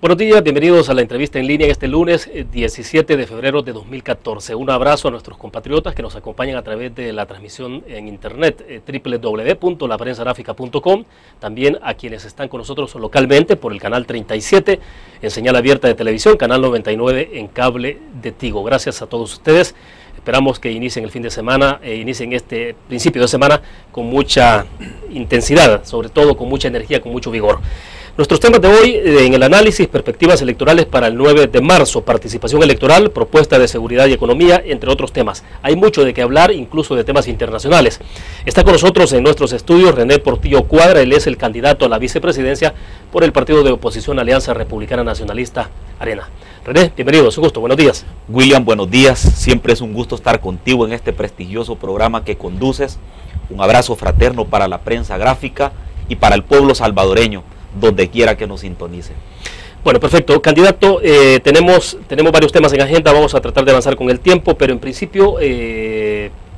Buenos días, bienvenidos a la entrevista en línea este lunes 17 de febrero de 2014. Un abrazo a nuestros compatriotas que nos acompañan a través de la transmisión en internet www.laprensagráfica.com. También a quienes están con nosotros localmente por el canal 37 en señal abierta de televisión, canal 99 en cable de Tigo. Gracias a todos ustedes. Esperamos que inicien el fin de semana, inicien este principio de semana con mucha intensidad, sobre todo con mucha energía, con mucho vigor. Nuestros temas de hoy en el análisis, perspectivas electorales para el 9 de marzo, participación electoral, propuesta de seguridad y economía, entre otros temas. Hay mucho de qué hablar, incluso de temas internacionales. Está con nosotros en nuestros estudios René Portillo Cuadra, él es el candidato a la vicepresidencia por el partido de oposición Alianza Republicana Nacionalista, Arena. René, bienvenido, es un gusto, buenos días. William, buenos días, siempre es un gusto estar contigo en este prestigioso programa que conduces. Un abrazo fraterno para la prensa gráfica y para el pueblo salvadoreño, donde quiera que nos sintonice. Bueno, perfecto. Candidato, tenemos varios temas en agenda, vamos a tratar de avanzar con el tiempo, pero en principio,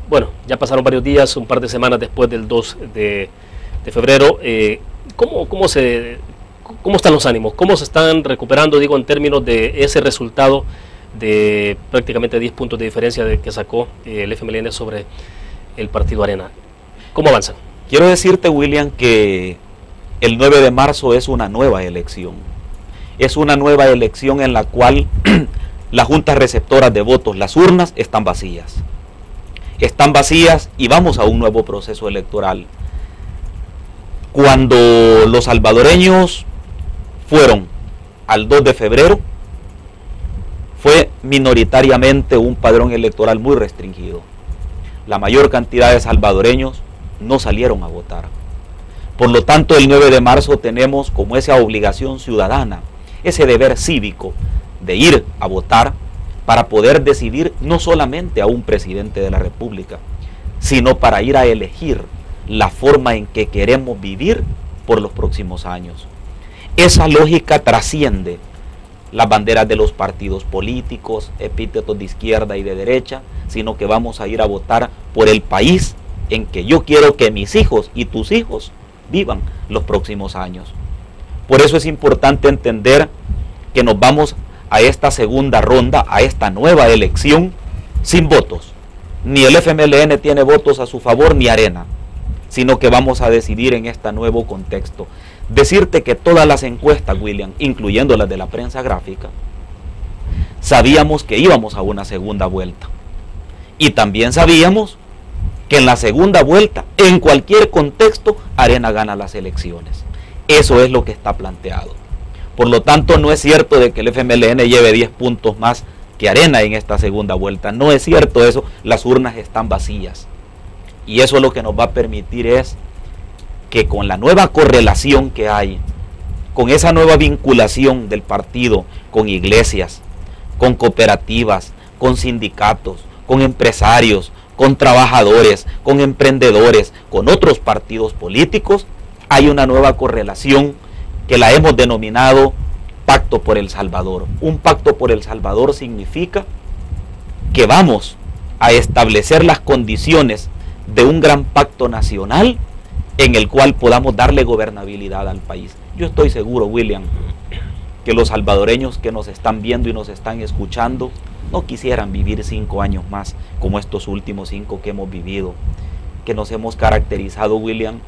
bueno, ya pasaron varios días, un par de semanas después del 2 de febrero. ¿Cómo están los ánimos? ¿Cómo se están recuperando, digo, en términos de ese resultado de prácticamente 10 puntos de diferencia que sacó el FMLN sobre el partido Arena? ¿Cómo avanzan? Quiero decirte, William, que el 9 de marzo es una nueva elección. Es una nueva elección en la cual las juntas receptoras de votos, las urnas, están vacías. Están vacías y vamos a un nuevo proceso electoral. Cuando los salvadoreños fueron al 2 de febrero, fue minoritariamente un padrón electoral muy restringido. La mayor cantidad de salvadoreños no salieron a votar. Por lo tanto, el 9 de marzo tenemos como esa obligación ciudadana, ese deber cívico de ir a votar para poder decidir no solamente a un presidente de la República, sino para ir a elegir la forma en que queremos vivir por los próximos años. Esa lógica trasciende las banderas de los partidos políticos, epítetos de izquierda y de derecha, sino que vamos a ir a votar por el país en que yo quiero que mis hijos y tus hijos vivan los próximos años. Por eso es importante entender que nos vamos a esta segunda ronda, a esta nueva elección, sin votos. Ni el FMLN tiene votos a su favor, ni Arena, sino que vamos a decidir en este nuevo contexto. Decirte que todas las encuestas, William, incluyendo las de la prensa gráfica, sabíamos que íbamos a una segunda vuelta. Y también sabíamos que en la segunda vuelta, en cualquier contexto, Arena gana las elecciones. Eso es lo que está planteado. Por lo tanto, no es cierto de que el FMLN lleve 10 puntos más que Arena en esta segunda vuelta. No es cierto eso, las urnas están vacías. Y eso lo que nos va a permitir es que con la nueva correlación que hay, con esa nueva vinculación del partido con iglesias, con cooperativas, con sindicatos, con empresarios, con trabajadores, con emprendedores, con otros partidos políticos, hay una nueva correlación que la hemos denominado Pacto por El Salvador. Un pacto por El Salvador significa que vamos a establecer las condiciones de un gran pacto nacional en el cual podamos darle gobernabilidad al país. Yo estoy seguro, William, que los salvadoreños que nos están viendo y nos están escuchando no quisieran vivir 5 años más como estos últimos 5 que hemos vivido, que nos hemos caracterizado, William,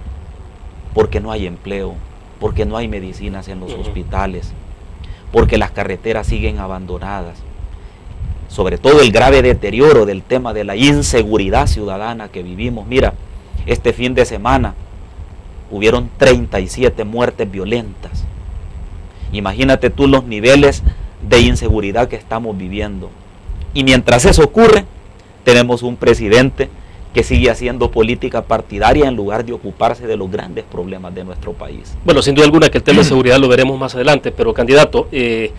porque no hay empleo, porque no hay medicinas en los hospitales, porque las carreteras siguen abandonadas, sobre todo el grave deterioro del tema de la inseguridad ciudadana que vivimos. Mira, este fin de semana hubieron 37 muertes violentas. Imagínate tú los niveles de inseguridad que estamos viviendo. Y mientras eso ocurre, tenemos un presidente que sigue haciendo política partidaria en lugar de ocuparse de los grandes problemas de nuestro país. Bueno, sin duda alguna que el tema de seguridad lo veremos más adelante, pero candidato, ¿qué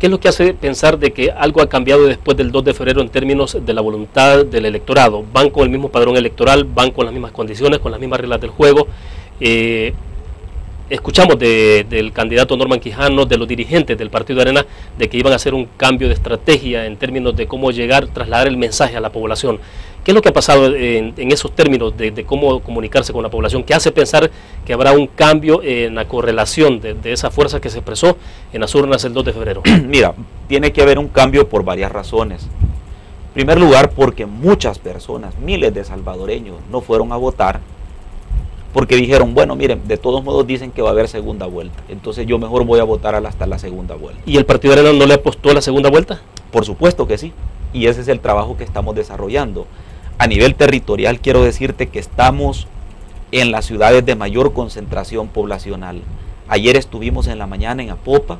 es lo que hace pensar de que algo ha cambiado después del 2 de febrero en términos de la voluntad del electorado? ¿Van con el mismo padrón electoral, van con las mismas condiciones, con las mismas reglas del juego? Escuchamos del candidato Norman Quijano, de los dirigentes del partido de Arena, de que iban a hacer un cambio de estrategia en términos de cómo llegar, trasladar el mensaje a la población. ¿Qué es lo que ha pasado en esos términos de cómo comunicarse con la población, que hace pensar que habrá un cambio en la correlación de esa fuerza que se expresó en las urnas el 2 de febrero? Mira, tiene que haber un cambio por varias razones. En primer lugar, porque muchas personas, miles de salvadoreños, no fueron a votar porque dijeron, bueno, miren, de todos modos dicen que va a haber segunda vuelta, entonces yo mejor voy a votar hasta la segunda vuelta. ¿Y el Partido Arena no le apostó a la segunda vuelta? Por supuesto que sí, y ese es el trabajo que estamos desarrollando. A nivel territorial quiero decirte que estamos en las ciudades de mayor concentración poblacional. Ayer estuvimos en la mañana en Apopa,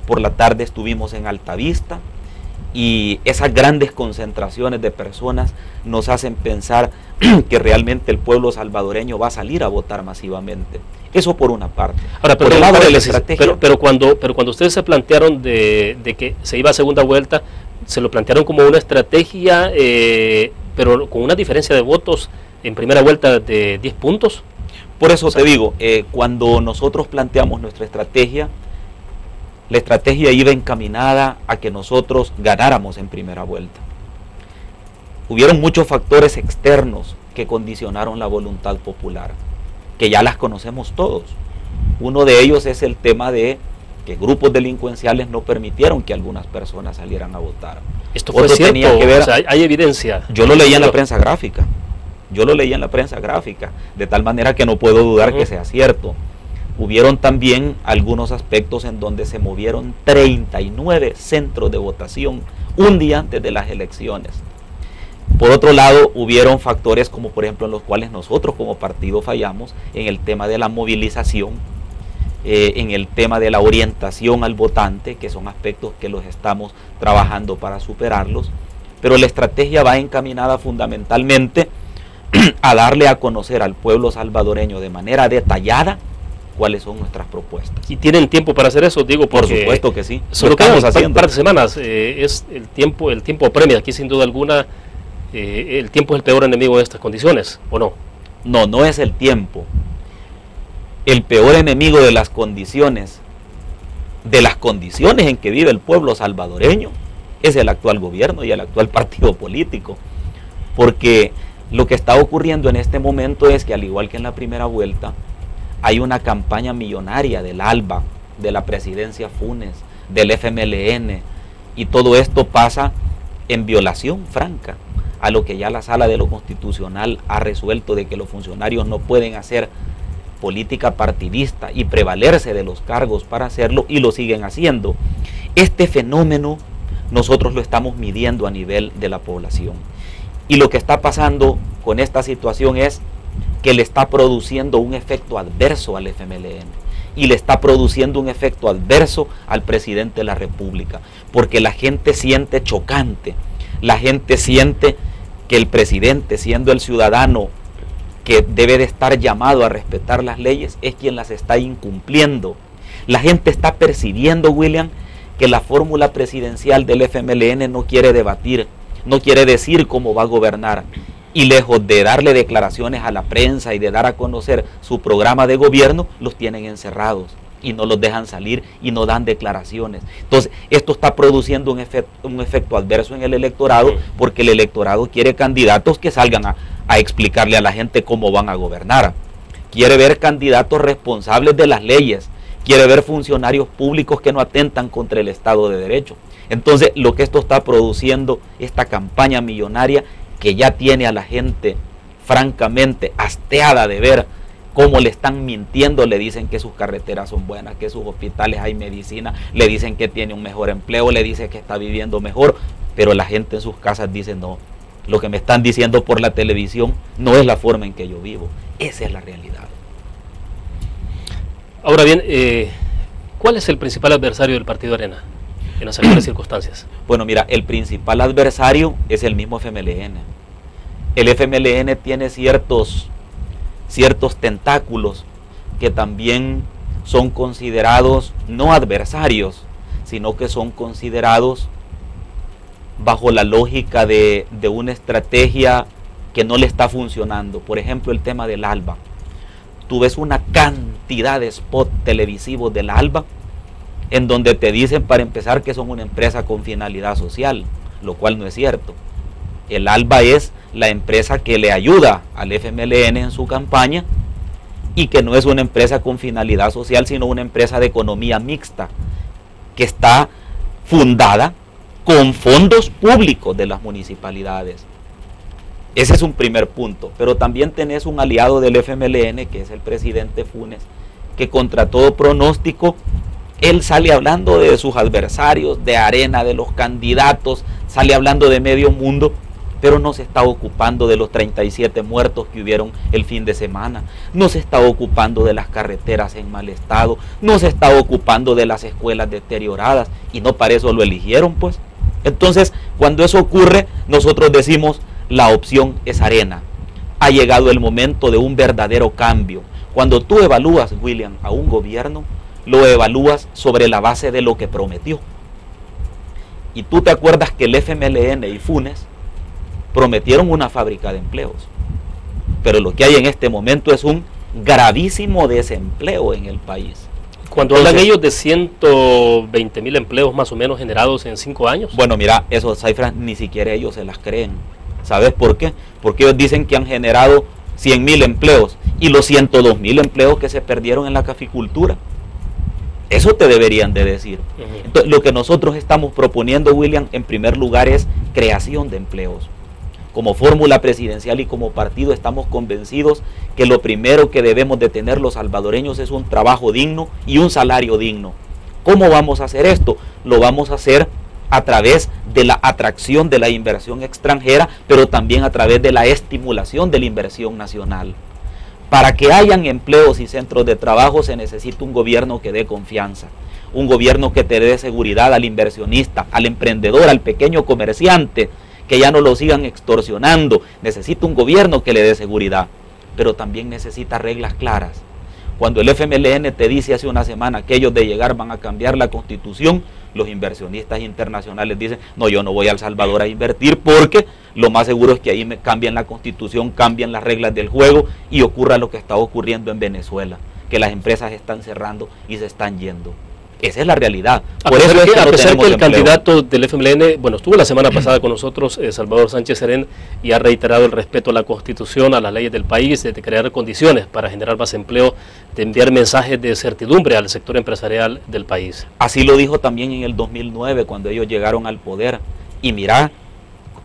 por la tarde estuvimos en Altavista, y esas grandes concentraciones de personas nos hacen pensar que realmente el pueblo salvadoreño va a salir a votar masivamente. Eso por una parte. Ahora, por el lado de la estrategia. Pero cuando ustedes se plantearon de que se iba a segunda vuelta, se lo plantearon como una estrategia, pero con una diferencia de votos en primera vuelta de 10 puntos. Por eso te digo, cuando nosotros planteamos nuestra estrategia, la estrategia iba encaminada a que nosotros ganáramos en primera vuelta. Hubieron muchos factores externos que condicionaron la voluntad popular, que ya las conocemos todos. Uno de ellos es el tema de que grupos delincuenciales no permitieron que algunas personas salieran a votar. Esto fue cierto, tenía que ver, o sea, hay evidencia. Yo lo leí en la prensa gráfica. Yo lo leí en la prensa gráfica, de tal manera que no puedo dudar que sea cierto. Hubieron también algunos aspectos en donde se movieron 39 centros de votación un día antes de las elecciones. Por otro lado, hubieron factores como por ejemplo en los cuales nosotros como partido fallamos en el tema de la movilización, en el tema de la orientación al votante, que son aspectos que los estamos trabajando para superarlos, pero la estrategia va encaminada fundamentalmente a darle a conocer al pueblo salvadoreño de manera detallada cuáles son nuestras propuestas. ¿Y tienen tiempo para hacer eso? Digo, por supuesto que sí. Solo quedan un par de semanas. Es el tiempo apremia. Aquí sin duda alguna el tiempo es el peor enemigo en estas condiciones, ¿o no? No, no es el tiempo. El peor enemigo de las condiciones en que vive el pueblo salvadoreño es el actual gobierno y el actual partido político. Porque lo que está ocurriendo en este momento es que, al igual que en la primera vuelta, hay una campaña millonaria del ALBA, de la presidencia Funes, del FMLN, y todo esto pasa en violación franca a lo que ya la Sala de lo Constitucional ha resuelto, de que los funcionarios no pueden hacer política partidista y prevalerse de los cargos para hacerlo, y lo siguen haciendo. Este fenómeno nosotros lo estamos midiendo a nivel de la población, y lo que está pasando con esta situación es que le está produciendo un efecto adverso al FMLN y le está produciendo un efecto adverso al presidente de la República, porque la gente siente chocante, la gente siente que el presidente, siendo el ciudadano que debe de estar llamado a respetar las leyes, es quien las está incumpliendo. La gente está percibiendo, William, que la fórmula presidencial del FMLN no quiere debatir, no quiere decir cómo va a gobernar, y lejos de darle declaraciones a la prensa y de dar a conocer su programa de gobierno, los tienen encerrados y no los dejan salir y no dan declaraciones. Entonces, esto está produciendo un efecto adverso en el electorado, porque el electorado quiere candidatos que salgan a explicarle a la gente cómo van a gobernar. Quiere ver candidatos responsables de las leyes, quiere ver funcionarios públicos que no atentan contra el Estado de Derecho. Entonces, lo que esto está produciendo, esta campaña millonaria, que ya tiene a la gente francamente hasteada de ver cómo le están mintiendo, le dicen que sus carreteras son buenas, que sus hospitales hay medicina, le dicen que tiene un mejor empleo, le dicen que está viviendo mejor, pero la gente en sus casas dice no, lo que me están diciendo por la televisión no es la forma en que yo vivo, esa es la realidad. Ahora bien, ¿cuál es el principal adversario del Partido Arena en las actuales circunstancias? Bueno, mira, el principal adversario es el mismo FMLN. El FMLN tiene ciertos tentáculos que también son considerados no adversarios, sino que son considerados bajo la lógica de una estrategia que no le está funcionando. Por ejemplo, el tema del ALBA. Tú ves una cantidad de spots televisivos del ALBA en donde te dicen, para empezar, que son una empresa con finalidad social, lo cual no es cierto. El ALBA es la empresa que le ayuda al FMLN en su campaña y que no es una empresa con finalidad social, sino una empresa de economía mixta que está fundada con fondos públicos de las municipalidades. Ese es un primer punto, pero también tenés un aliado del FMLN, que es el presidente Funes, que contra todo pronóstico, él sale hablando de sus adversarios, de Arena, de los candidatos, sale hablando de medio mundo, pero no se está ocupando de los 37 muertos que hubieron el fin de semana, no se está ocupando de las carreteras en mal estado, no se está ocupando de las escuelas deterioradas, y no para eso lo eligieron, pues. Entonces, cuando eso ocurre, nosotros decimos, la opción es Arena. Ha llegado el momento de un verdadero cambio. Cuando tú evalúas, William, a un gobierno, lo evalúas sobre la base de lo que prometió. Y tú te acuerdas que el FMLN y Funes prometieron una fábrica de empleos. Pero lo que hay en este momento es un gravísimo desempleo en el país. Cuando hablan ellos de 120.000 empleos más o menos generados en 5 años. Bueno, mira, esas cifras ni siquiera ellos se las creen. ¿Sabes por qué? Porque ellos dicen que han generado 100.000 empleos y los 102.000 empleos que se perdieron en la caficultura. Eso te deberían de decir. Entonces, lo que nosotros estamos proponiendo, William, en primer lugar es creación de empleos. Como fórmula presidencial y como partido estamos convencidos que lo primero que debemos de tener los salvadoreños es un trabajo digno y un salario digno. ¿Cómo vamos a hacer esto? Lo vamos a hacer a través de la atracción de la inversión extranjera, pero también a través de la estimulación de la inversión nacional. Para que hayan empleos y centros de trabajo se necesita un gobierno que dé confianza, un gobierno que te dé seguridad al inversionista, al emprendedor, al pequeño comerciante, que ya no lo sigan extorsionando. Necesita un gobierno que le dé seguridad, pero también necesita reglas claras. Cuando el FMLN te dice hace una semana que ellos de llegar van a cambiar la Constitución, los inversionistas internacionales dicen, no, yo no voy a El Salvador a invertir porque lo más seguro es que ahí me cambien la Constitución, cambien las reglas del juego y ocurra lo que está ocurriendo en Venezuela, que las empresas están cerrando y se están yendo. Esa es la realidad. Por eso es que, a pesar que el candidato del FMLN, bueno, estuvo la semana pasada con nosotros, Salvador Sánchez Serén, y ha reiterado el respeto a la Constitución, a las leyes del país, de crear condiciones para generar más empleo, de enviar mensajes de certidumbre al sector empresarial del país. Así lo dijo también en el 2009, cuando ellos llegaron al poder. Y mirá,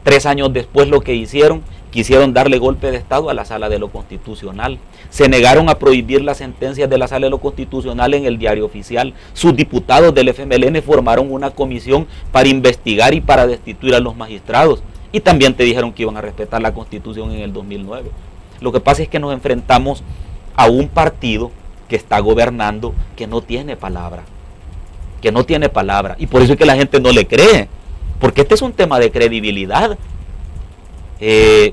3 años después lo que hicieron, quisieron darle golpe de Estado a la Sala de lo Constitucional. Se negaron a prohibir las sentencias de la Sala de lo Constitucional en el diario oficial. Sus diputados del FMLN formaron una comisión para investigar y para destituir a los magistrados. Y también te dijeron que iban a respetar la Constitución en el 2009. Lo que pasa es que nos enfrentamos a un partido que está gobernando que no tiene palabra. Que no tiene palabra. Y por eso es que la gente no le cree. Porque este es un tema de credibilidad.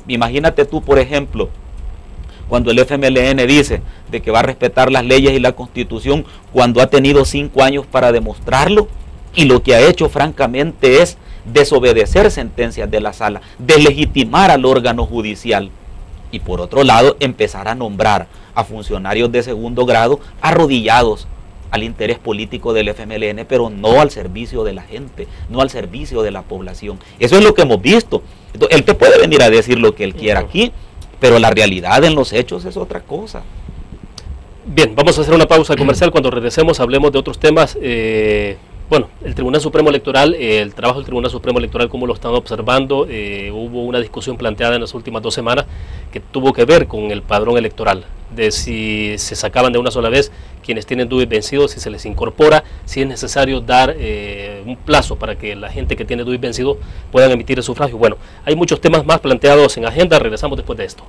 Imagínate tú, por ejemplo, cuando el FMLN dice de que va a respetar las leyes y la Constitución, cuando ha tenido 5 años para demostrarlo, y lo que ha hecho francamente es desobedecer sentencias de la sala, deslegitimar al órgano judicial, y por otro lado empezar a nombrar a funcionarios de segundo grado arrodillados al interés político del FMLN, pero no al servicio de la gente, no al servicio de la población. Eso es lo que hemos visto. Entonces, él te puede venir a decir lo que él quiera aquí, pero la realidad en los hechos es otra cosa. Bien, vamos a hacer una pausa comercial. Cuando regresemos hablemos de otros temas. Bueno, el Tribunal Supremo Electoral, el trabajo del Tribunal Supremo Electoral, como lo están observando, hubo una discusión planteada en las últimas 2 semanas que tuvo que ver con el padrón electoral, de si se sacaban de una sola vez quienes tienen DUI vencidos, si se les incorpora, si es necesario dar un plazo para que la gente que tiene DUI vencido puedan emitir el sufragio. Bueno, hay muchos temas más planteados en agenda, regresamos después de esto.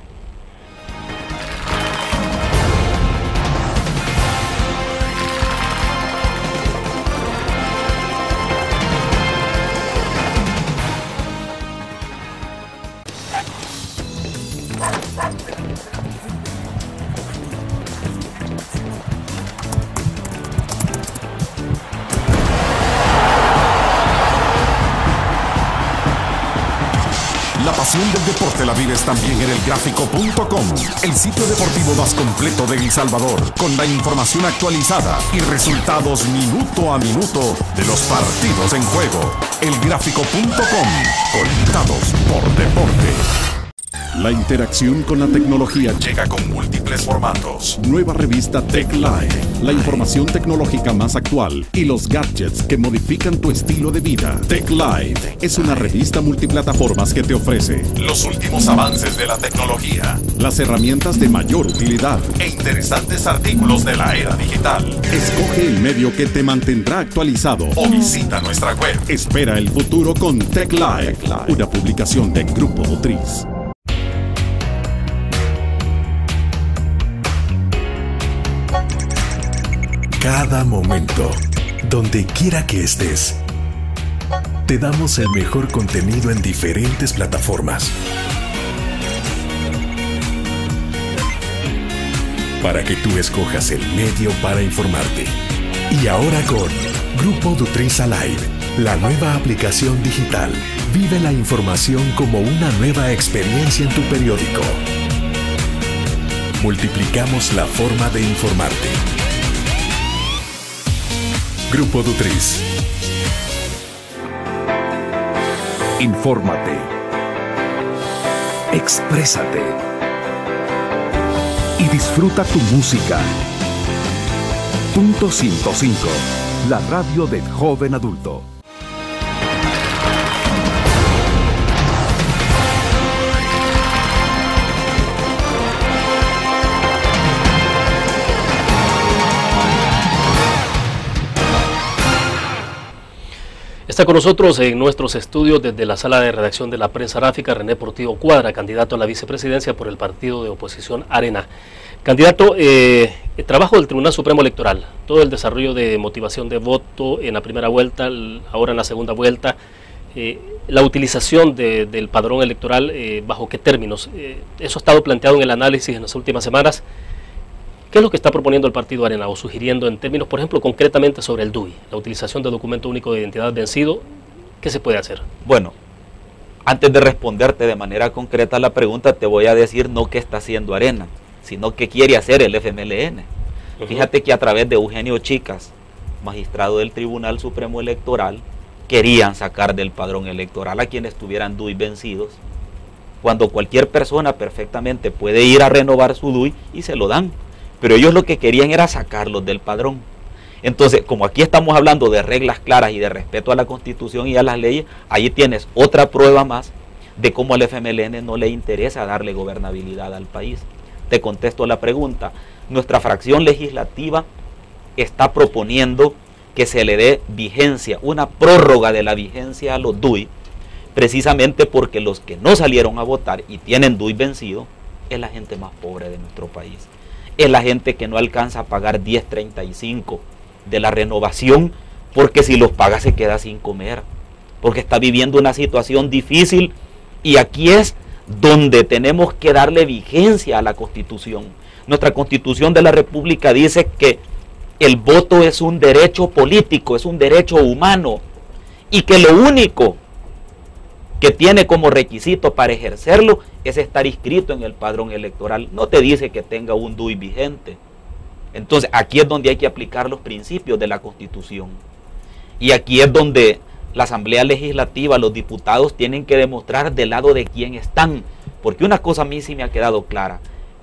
La pasión del deporte la vives también en elgráfico.com, el sitio deportivo más completo de El Salvador, con la información actualizada y resultados minuto a minuto de los partidos en juego. Elgráfico.com, conectados por deporte. La interacción con la tecnología llega con múltiples formatos. Nueva revista Tech Live, la información tecnológica más actual y los gadgets que modifican tu estilo de vida. Tech Live es una revista multiplataformas que te ofrece los últimos avances de la tecnología, las herramientas de mayor utilidad e interesantes artículos de la era digital. Escoge el medio que te mantendrá actualizado o visita nuestra web. Espera el futuro con Tech Live, una publicación de Grupo Dutriz. Cada momento, donde quiera que estés, te damos el mejor contenido en diferentes plataformas. Para que tú escojas el medio para informarte. Y ahora con Grupo Dutriz Alive, la nueva aplicación digital. Vive la información como una nueva experiencia en tu periódico. Multiplicamos la forma de informarte. Grupo Dutriz. Infórmate. Exprésate. Y disfruta tu música. Punto 105. La radio del joven adulto. Está con nosotros en nuestros estudios desde la sala de redacción de la prensa gráfica René Portillo Cuadra, candidato a la vicepresidencia por el partido de oposición Arena. Candidato, trabajo del Tribunal Supremo Electoral, todo el desarrollo de motivación de voto en la primera vuelta, ahora en la segunda vuelta, la utilización del padrón electoral, ¿bajo qué términos? Eso ha estado planteado en el análisis en las últimas semanas. ¿Qué es lo que está proponiendo el partido Arena o sugiriendo en términos, por ejemplo, concretamente sobre el DUI, la utilización del documento único de identidad vencido? ¿Qué se puede hacer? Bueno, antes de responderte de manera concreta a la pregunta, te voy a decir no qué está haciendo Arena, sino qué quiere hacer el FMLN. Fíjate que a través de Eugenio Chicas, magistrado del Tribunal Supremo Electoral, querían sacar del padrón electoral a quienes tuvieran DUI vencidos, cuando cualquier persona perfectamente puede ir a renovar su DUI y se lo dan. Pero ellos lo que querían era sacarlos del padrón. Entonces, como aquí estamos hablando de reglas claras y de respeto a la Constitución y a las leyes, ahí tienes otra prueba más de cómo al FMLN no le interesa darle gobernabilidad al país. Te contesto la pregunta. Nuestra fracción legislativa está proponiendo que se le dé vigencia, una prórroga de la vigencia a los DUI, precisamente porque los que no salieron a votar y tienen DUI vencido es la gente más pobre de nuestro país. Es la gente que no alcanza a pagar 10.35 de la renovación, porque si los paga se queda sin comer, porque está viviendo una situación difícil, y aquí es donde tenemos que darle vigencia a la Constitución. Nuestra Constitución de la República dice que el voto es un derecho político, es un derecho humano, y que lo único que tiene como requisito para ejercerlo es estar inscrito en el padrón electoral. No te dice que tenga un DUI vigente. Entonces aquí es donde hay que aplicar los principios de la Constitución. Y aquí es donde la Asamblea Legislativa, los diputados tienen que demostrar del lado de quién están. Porque una cosa a mí sí me ha quedado clara.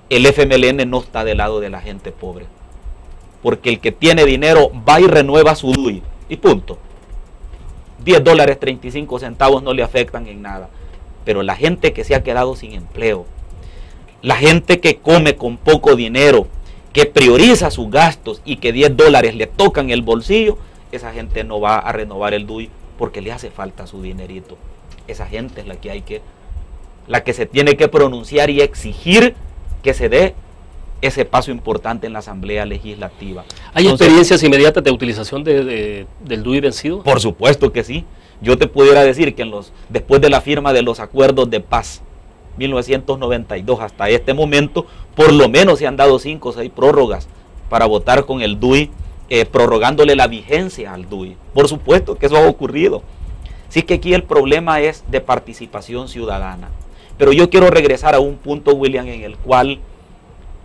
El FMLN no está del lado de la gente pobre. Porque el que tiene dinero va y renueva su DUI. Y punto. $10.35 no le afectan en nada. Pero la gente que se ha quedado sin empleo, la gente que come con poco dinero, que prioriza sus gastos y que $10 le tocan el bolsillo, esa gente no va a renovar el DUI porque le hace falta su dinerito. Esa gente es la que se tiene que pronunciar y exigir que se dé ese paso importante en la Asamblea Legislativa. ¿Hay experiencias inmediatas de utilización del DUI vencido? Por supuesto que sí. Yo te pudiera decir que después de la firma de los acuerdos de paz, 1992 hasta este momento, por lo menos se han dado 5 o 6 prórrogas para votar con el DUI, prorrogándole la vigencia al DUI. Por supuesto que eso ha ocurrido. Sí que aquí el problema es de participación ciudadana. Pero yo quiero regresar a un punto, William, en el cual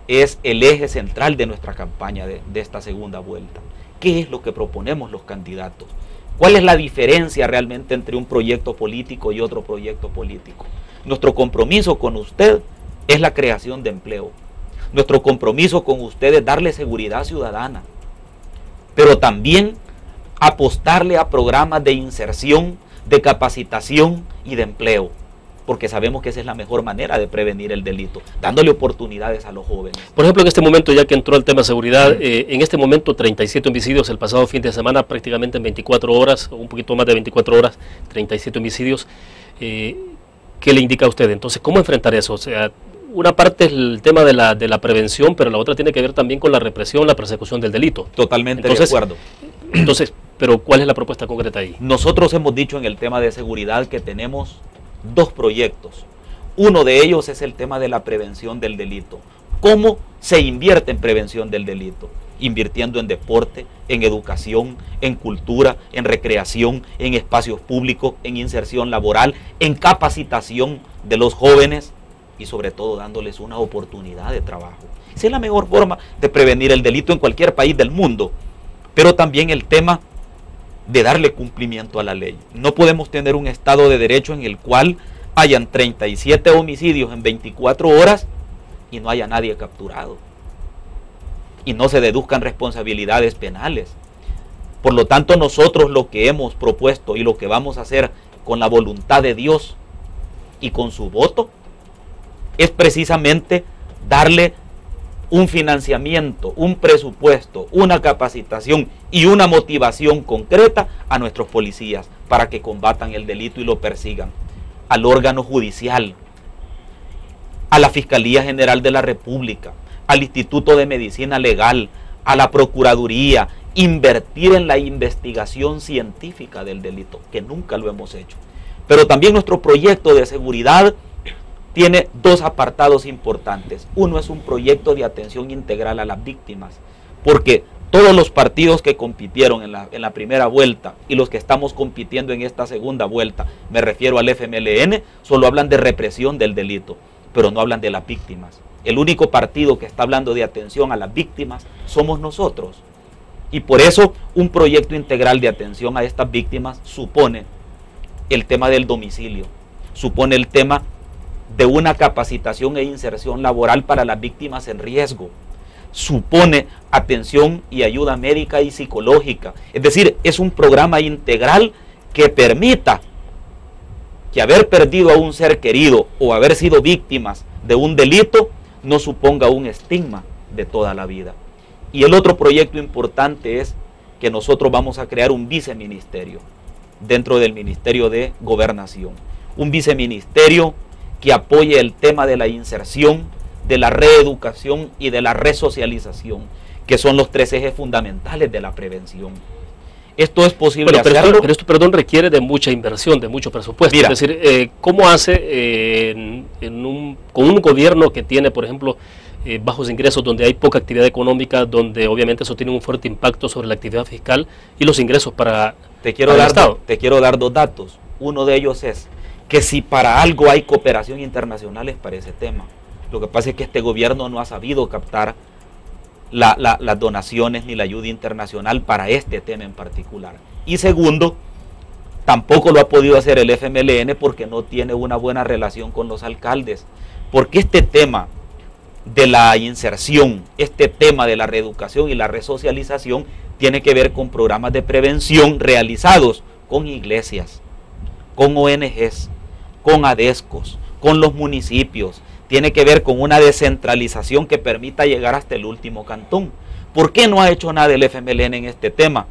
es el eje central de nuestra campaña de esta segunda vuelta. ¿Qué es lo que proponemos los candidatos? ¿Cuál es la diferencia realmente entre un proyecto político y otro proyecto político? nuestro compromiso con usted es la creación de empleo. Nuestro compromiso con usted es darle seguridad ciudadana, pero también apostarle a programas de inserción, de capacitación y de empleo, porque sabemos que esa es la mejor manera de prevenir el delito, dándole oportunidades a los jóvenes. Por ejemplo, en este momento, ya que entró el tema de seguridad, en este momento 37 homicidios el pasado fin de semana, prácticamente en 24 horas, un poquito más de 24 horas, 37 homicidios. ¿Qué le indica a usted? Entonces, ¿cómo enfrentar eso? O sea, una parte es el tema de la prevención, pero la otra tiene que ver también con la represión, la persecución del delito. Totalmente de acuerdo. Entonces, pero ¿cuál es la propuesta concreta ahí? Nosotros hemos dicho en el tema de seguridad que tenemos dos proyectos. Uno de ellos es el tema de la prevención del delito. ¿Cómo se invierte en prevención del delito? Invirtiendo en deporte, en educación, en cultura, en recreación, en espacios públicos, en inserción laboral, en capacitación de los jóvenes y sobre todo dándoles una oportunidad de trabajo. Esa es la mejor forma de prevenir el delito en cualquier país del mundo. Pero también el tema de darle cumplimiento a la ley. No podemos tener un Estado de Derecho en el cual hayan 37 homicidios en 24 horas y no haya nadie capturado y no se deduzcan responsabilidades penales. Por lo tanto, nosotros lo que hemos propuesto y lo que vamos a hacer con la voluntad de Dios y con su voto es precisamente darle un financiamiento, un presupuesto, una capacitación y una motivación concreta a nuestros policías para que combatan el delito y lo persigan, al órgano judicial, a la Fiscalía General de la República, al Instituto de Medicina Legal, a la Procuraduría, invertir en la investigación científica del delito, que nunca lo hemos hecho. Pero también nuestro proyecto de seguridad tiene dos apartados importantes. Uno es un proyecto de atención integral a las víctimas, porque todos los partidos que compitieron en la primera vuelta y los que estamos compitiendo en esta segunda vuelta, me refiero al FMLN, solo hablan de represión del delito, pero no hablan de las víctimas. El único partido que está hablando de atención a las víctimas somos nosotros. Y por eso un proyecto integral de atención a estas víctimas supone el tema del domicilio, supone el tema de una capacitación e inserción laboral para las víctimas en riesgo, supone atención y ayuda médica y psicológica. Es decir, es un programa integral que permita que haber perdido a un ser querido o haber sido víctimas de un delito no suponga un estigma de toda la vida. Y el otro proyecto importante es que nosotros vamos a crear un viceministerio dentro del Ministerio de Gobernación, un viceministerio que apoye el tema de la inserción, de la reeducación y de la resocialización, que son los tres ejes fundamentales de la prevención. Esto es posible hacerlo. Pero esto, perdón, requiere de mucha inversión, de mucho presupuesto. Mira, es decir, ¿cómo hace con un gobierno que tiene, por ejemplo, bajos ingresos, donde hay poca actividad económica, donde obviamente eso tiene un fuerte impacto sobre la actividad fiscal y los ingresos para el Estado? Te quiero dar dos datos. Uno de ellos es que si para algo hay cooperación internacional es para ese tema. Lo que pasa es que este gobierno no ha sabido captar las donaciones ni la ayuda internacional para este tema en particular. Y segundo, tampoco lo ha podido hacer el FMLN porque no tiene una buena relación con los alcaldes. Porque este tema de la inserción, este tema de la reeducación y la resocialización tiene que ver con programas de prevención realizados con iglesias, con ONGs, con ADESCOS, con los municipios. Tiene que ver con una descentralización que permita llegar hasta el último cantón. ¿Por qué no ha hecho nada el FMLN en este tema?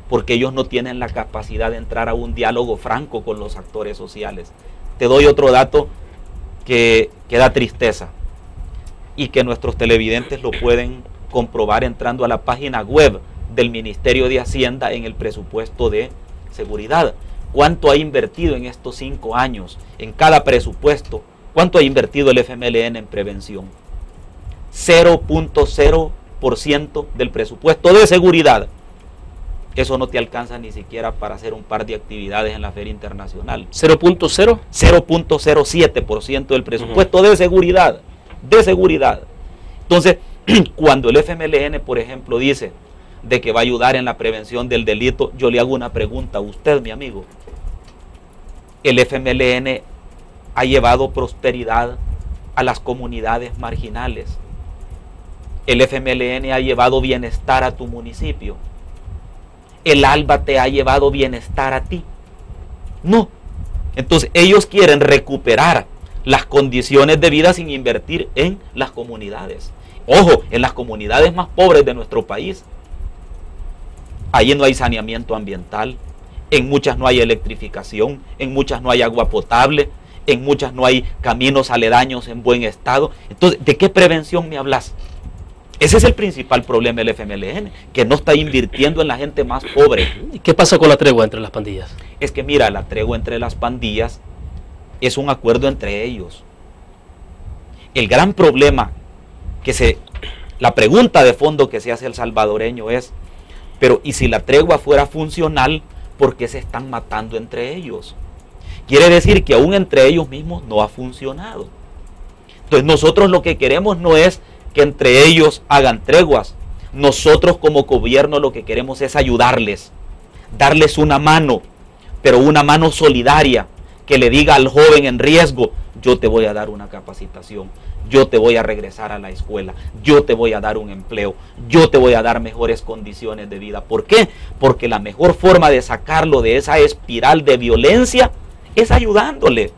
Porque ellos no tienen la capacidad de entrar a un diálogo franco con los actores sociales. Te doy otro dato que da tristeza y que nuestros televidentes lo pueden comprobar entrando a la página web del Ministerio de Hacienda en el presupuesto de seguridad. ¿Cuánto ha invertido en estos 5 años en cada presupuesto? ¿Cuánto ha invertido el FMLN en prevención? 0.0% del presupuesto de seguridad. Eso no te alcanza ni siquiera para hacer un par de actividades en la Feria Internacional. ¿0.0? 0.07% del presupuesto de seguridad. De seguridad. Entonces, cuando el FMLN, por ejemplo, dice de que va a ayudar en la prevención del delito, yo le hago una pregunta a usted, mi amigo. El FMLN ha llevado prosperidad a las comunidades marginales. El FMLN ha llevado bienestar a tu municipio. El ALBA te ha llevado bienestar a ti. No. Entonces ellos quieren recuperar las condiciones de vida sin invertir en las comunidades. Ojo, en las comunidades más pobres de nuestro país. Ahí no hay saneamiento ambiental, en muchas no hay electrificación, en muchas no hay agua potable, en muchas no hay caminos aledaños en buen estado. Entonces, ¿de qué prevención me hablas? Ese es el principal problema del FMLN, que no está invirtiendo en la gente más pobre. ¿Y qué pasa con la tregua entre las pandillas? Es que mira, la tregua entre las pandillas es un acuerdo entre ellos. El gran problema la pregunta de fondo que se hace el salvadoreño es, pero ¿y si la tregua fuera funcional, por qué se están matando entre ellos? Quiere decir que aún entre ellos mismos no ha funcionado. Entonces nosotros lo que queremos no es que entre ellos hagan treguas. Nosotros como gobierno lo que queremos es ayudarles, darles una mano, pero una mano solidaria, que le diga al joven en riesgo, yo te voy a dar una capacitación, yo te voy a regresar a la escuela, yo te voy a dar un empleo, yo te voy a dar mejores condiciones de vida. ¿Por qué? Porque la mejor forma de sacarlo de esa espiral de violencia es ayudándole.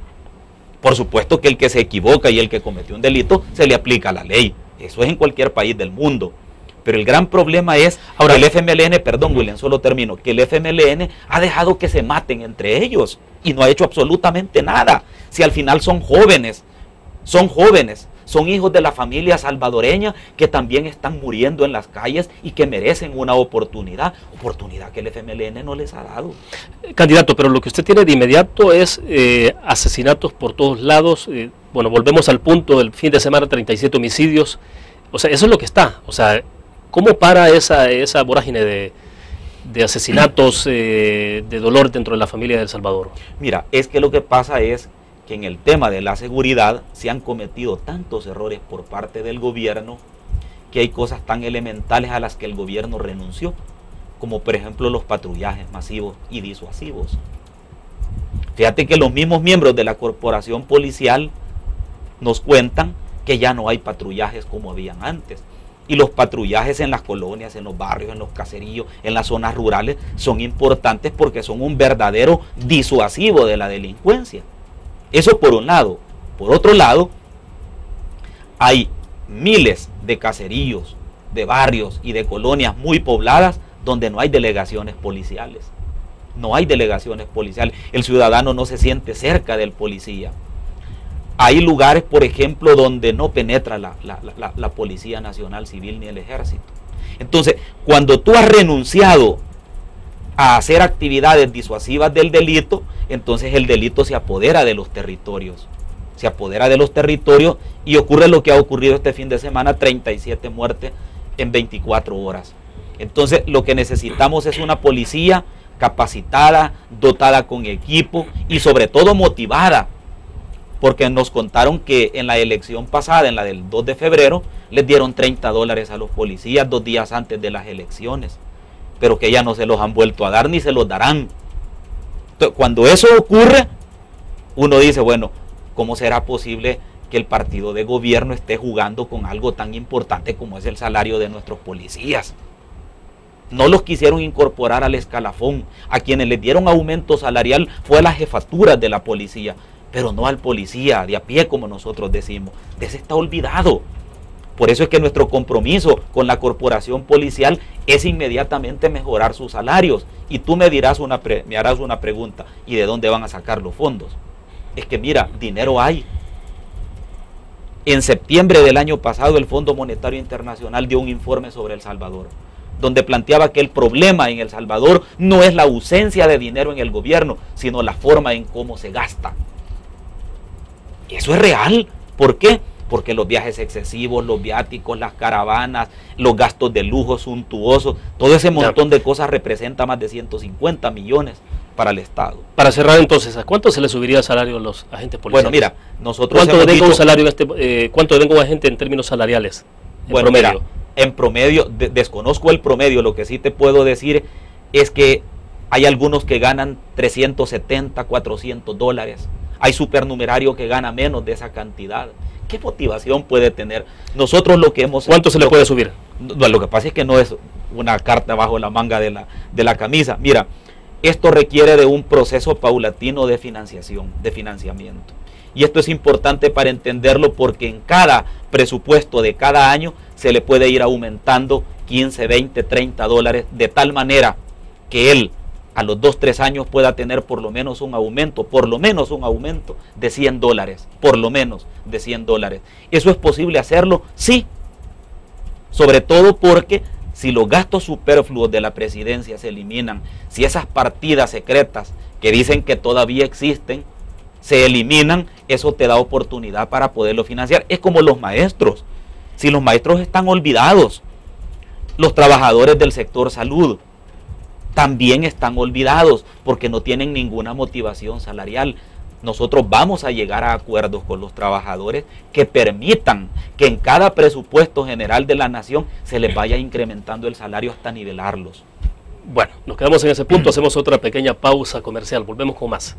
Por supuesto que el que se equivoca y el que cometió un delito se le aplica la ley. Eso es en cualquier país del mundo. Pero el gran problema es, ahora el FMLN, perdón William, solo termino, que el FMLN ha dejado que se maten entre ellos y no ha hecho absolutamente nada. Si al final son jóvenes, son hijos de la familia salvadoreña que también están muriendo en las calles y que merecen una oportunidad que el FMLN no les ha dado. Candidato, pero lo que usted tiene de inmediato es asesinatos por todos lados. Bueno, volvemos al punto del fin de semana, 37 homicidios. O sea, eso es lo que está. O sea, ¿cómo para esa vorágine de asesinatos, de dolor dentro de la familia de El Salvador? Mira, es que lo que pasa es que en el tema de la seguridad se han cometido tantos errores por parte del gobierno que hay cosas tan elementales a las que el gobierno renunció, como por ejemplo los patrullajes masivos y disuasivos. Fíjate que los mismos miembros de la corporación policial nos cuentan que ya no hay patrullajes como habían antes. Y los patrullajes en las colonias, en los barrios, en los caseríos, en las zonas rurales son importantes porque son un verdadero disuasivo de la delincuencia. Eso por un lado. Por otro lado, hay miles de caseríos, de barrios y de colonias muy pobladas donde no hay delegaciones policiales. No hay delegaciones policiales. El ciudadano no se siente cerca del policía. Hay lugares, por ejemplo, donde no penetra la Policía Nacional Civil ni el Ejército. Entonces, cuando tú has renunciado a hacer actividades disuasivas del delito, entonces el delito se apodera de los territorios. Se apodera de los territorios y ocurre lo que ha ocurrido este fin de semana, 37 muertes en 24 horas. Entonces, lo que necesitamos es una policía capacitada, dotada con equipo y sobre todo motivada. Porque nos contaron que en la elección pasada, en la del 2 de febrero, les dieron $30 a los policías 2 días antes de las elecciones. Pero que ya no se los han vuelto a dar ni se los darán. Entonces, cuando eso ocurre, uno dice, bueno, ¿cómo será posible que el partido de gobierno esté jugando con algo tan importante como es el salario de nuestros policías? No los quisieron incorporar al escalafón. A quienes les dieron aumento salarial fue a las jefaturas de la policía, pero no al policía de a pie, como nosotros decimos. De ese está olvidado. Por eso es que nuestro compromiso con la corporación policial es inmediatamente mejorar sus salarios. Y tú me harás una pregunta, ¿y de dónde van a sacar los fondos? Es que mira, dinero hay. En septiembre del año pasado el Fondo Monetario Internacional dio un informe sobre El Salvador, donde planteaba que el problema en El Salvador no es la ausencia de dinero en el gobierno, sino la forma en cómo se gasta. Eso es real. ¿Por qué? Porque los viajes excesivos, los viáticos, las caravanas, los gastos de lujo suntuosos, todo ese montón de cosas representa más de 150 millones para el Estado. Para cerrar entonces, ¿a cuánto se le subiría el salario a los agentes policiales? Bueno, mira, nosotros ¿cuánto denga un salario cuánto denga un agente en términos salariales? Bueno, mira, en promedio, desconozco el promedio, lo que sí te puedo decir es que hay algunos que ganan $370, $400. Hay supernumerarios que gana menos de esa cantidad. ¿Qué motivación puede tener? Nosotros lo que hemos... ¿Cuánto se le puede subir? Lo que pasa es que no es una carta bajo la manga de la camisa. Mira, esto requiere de un proceso paulatino de financiación, de financiamiento. Y esto es importante para entenderlo porque en cada presupuesto de cada año se le puede ir aumentando 15, 20, 30 dólares, de tal manera que él a los 2, 3 años pueda tener por lo menos un aumento de 100 dólares, por lo menos de 100 dólares. ¿Eso es posible hacerlo? Sí. Sobre todo porque si los gastos superfluos de la presidencia se eliminan, si esas partidas secretas que dicen que todavía existen, se eliminan, eso te da oportunidad para poderlo financiar. Es como los maestros. Si los maestros están olvidados, los trabajadores del sector salud también están olvidados porque no tienen ninguna motivación salarial. Nosotros vamos a llegar a acuerdos con los trabajadores que permitan que en cada presupuesto general de la nación se les vaya incrementando el salario hasta nivelarlos. Bueno, nos quedamos en ese punto, hacemos otra pequeña pausa comercial, volvemos con más.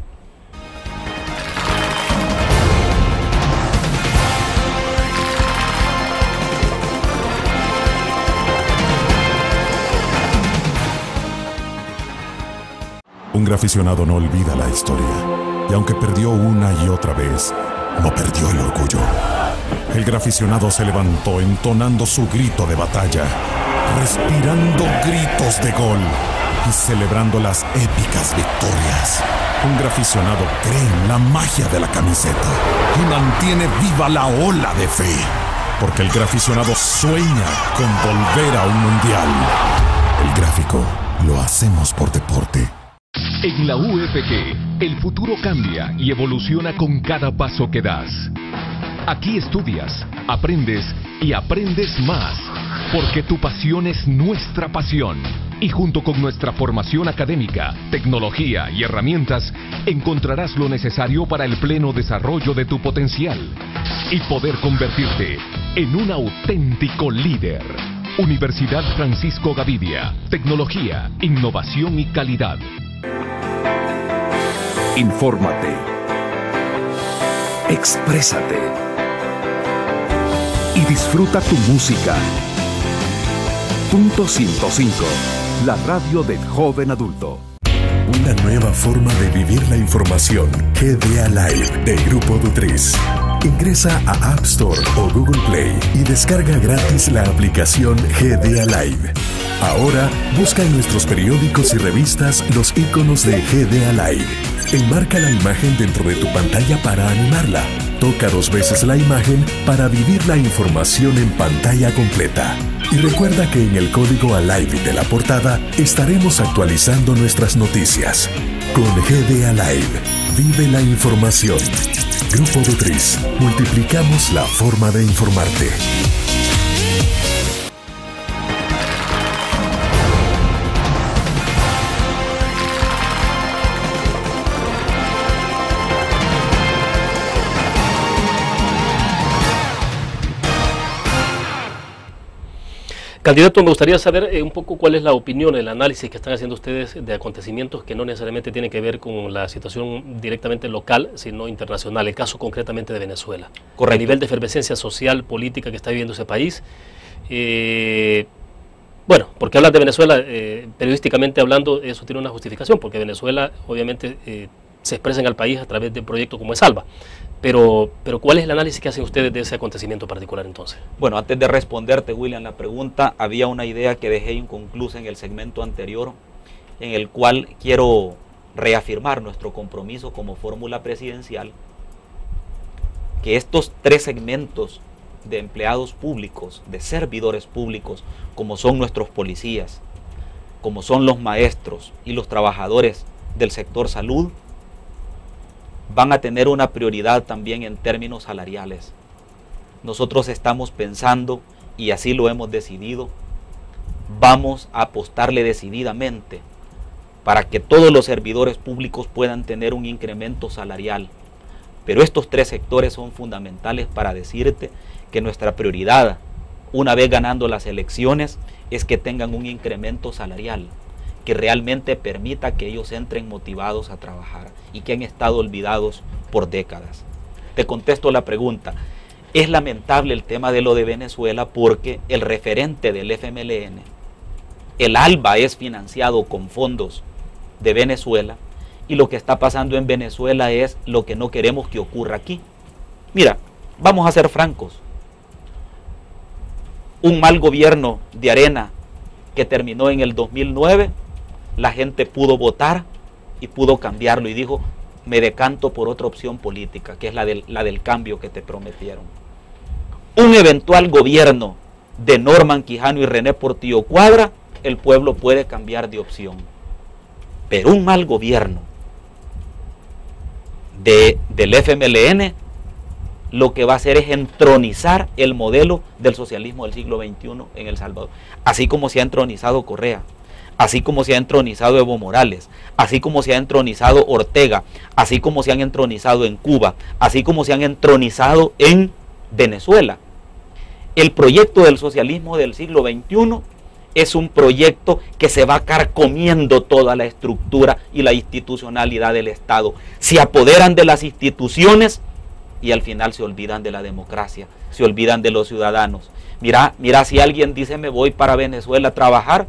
Un graficionado no olvida la historia, y aunque perdió una y otra vez, no perdió el orgullo. El graficionado se levantó entonando su grito de batalla, respirando gritos de gol y celebrando las épicas victorias. Un graficionado cree en la magia de la camiseta y mantiene viva la ola de fe, porque el graficionado sueña con volver a un mundial. El gráfico lo hacemos por deporte. En la UFG, el futuro cambia y evoluciona con cada paso que das. Aquí estudias, aprendes y aprendes más, porque tu pasión es nuestra pasión. Y junto con nuestra formación académica, tecnología y herramientas, encontrarás lo necesario para el pleno desarrollo de tu potencial y poder convertirte en un auténtico líder. Universidad Francisco Gavidia, tecnología, innovación y calidad. Infórmate, exprésate y disfruta tu música. Punto 105, la radio del joven adulto. Una nueva forma de vivir la información. GDA Live de Grupo Dutriz. Ingresa a App Store o Google Play y descarga gratis la aplicación GDA Live. Ahora busca en nuestros periódicos y revistas los iconos de GDA Live. Enmarca la imagen dentro de tu pantalla para animarla. Toca 2 veces la imagen para vivir la información en pantalla completa. Y recuerda que en el código ALIVE de la portada estaremos actualizando nuestras noticias. Con GDA Live, vive la información. Grupo Dutriz, multiplicamos la forma de informarte. Candidato, me gustaría saber un poco cuál es la opinión, el análisis que están haciendo ustedes de acontecimientos que no necesariamente tienen que ver con la situación directamente local, sino internacional, el caso concretamente de Venezuela. Correcto. El nivel de efervescencia social, política que está viviendo ese país. Bueno, porque hablas de Venezuela, periodísticamente hablando, eso tiene una justificación, porque Venezuela obviamente se expresa en el país a través de proyectos como ESALVA. Pero ¿cuál es el análisis que hacen ustedes de ese acontecimiento particular entonces? Bueno, antes de responderte, William, la pregunta, había una idea que dejé inconclusa en el segmento anterior, en el cual quiero reafirmar nuestro compromiso como fórmula presidencial, que estos 3 segmentos de empleados públicos, de servidores públicos, como son nuestros policías, como son los maestros y los trabajadores del sector salud, van a tener una prioridad también en términos salariales. Nosotros estamos pensando, y así lo hemos decidido, vamos a apostarle decididamente para que todos los servidores públicos puedan tener un incremento salarial. Pero estos 3 sectores son fundamentales para decirte que nuestra prioridad, una vez ganando las elecciones, es que tengan un incremento salarial, que realmente permita que ellos entren motivados a trabajar y que han estado olvidados por décadas. Te contesto la pregunta. Es lamentable el tema de lo de Venezuela porque el referente del FMLN, el ALBA, es financiado con fondos de Venezuela, y lo que está pasando en Venezuela es lo que no queremos que ocurra aquí. Mira, vamos a ser francos. Un mal gobierno de Arena que terminó en el 2009, la gente pudo votar y pudo cambiarlo y dijo, me decanto por otra opción política, que es la del cambio que te prometieron. Un eventual gobierno de Norman Quijano y René Portillo Cuadra, el pueblo puede cambiar de opción. Pero un mal gobierno del FMLN lo que va a hacer es entronizar el modelo del socialismo del siglo XXI en El Salvador. Así como se ha entronizado Correa, así como se ha entronizado Evo Morales, así como se ha entronizado Ortega, así como se han entronizado en Cuba, así como se han entronizado en Venezuela. El proyecto del socialismo del siglo XXI es un proyecto que se va carcomiendo toda la estructura y la institucionalidad del Estado. Se apoderan de las instituciones y al final se olvidan de la democracia, se olvidan de los ciudadanos. Mira, si alguien dice me voy para Venezuela a trabajar,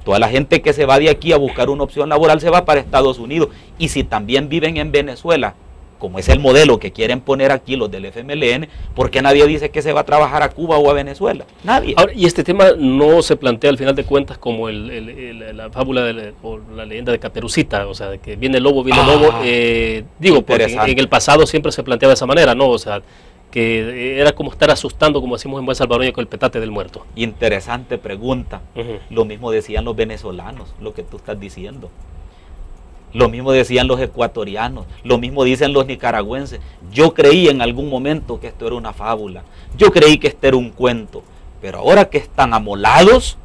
toda la gente que se va de aquí a buscar una opción laboral se va para Estados Unidos. Y si también viven en Venezuela, como es el modelo que quieren poner aquí los del FMLN, ¿por qué nadie dice que se va a trabajar a Cuba o a Venezuela? Nadie. Ahora, y este tema no se plantea al final de cuentas como la fábula o la leyenda de Caperucita, o sea, de que viene el lobo, digo, porque en el pasado siempre se planteaba de esa manera, ¿no? O sea, que era como estar asustando, como decimos en buen salvadoreño, con el petate del muerto. Interesante pregunta. Lo mismo decían los venezolanos, lo que tú estás diciendo. Lo mismo decían los ecuatorianos, lo mismo dicen los nicaragüenses. Yo creí en algún momento que esto era una fábula, yo creí que esto era un cuento, pero ahora que están amolados,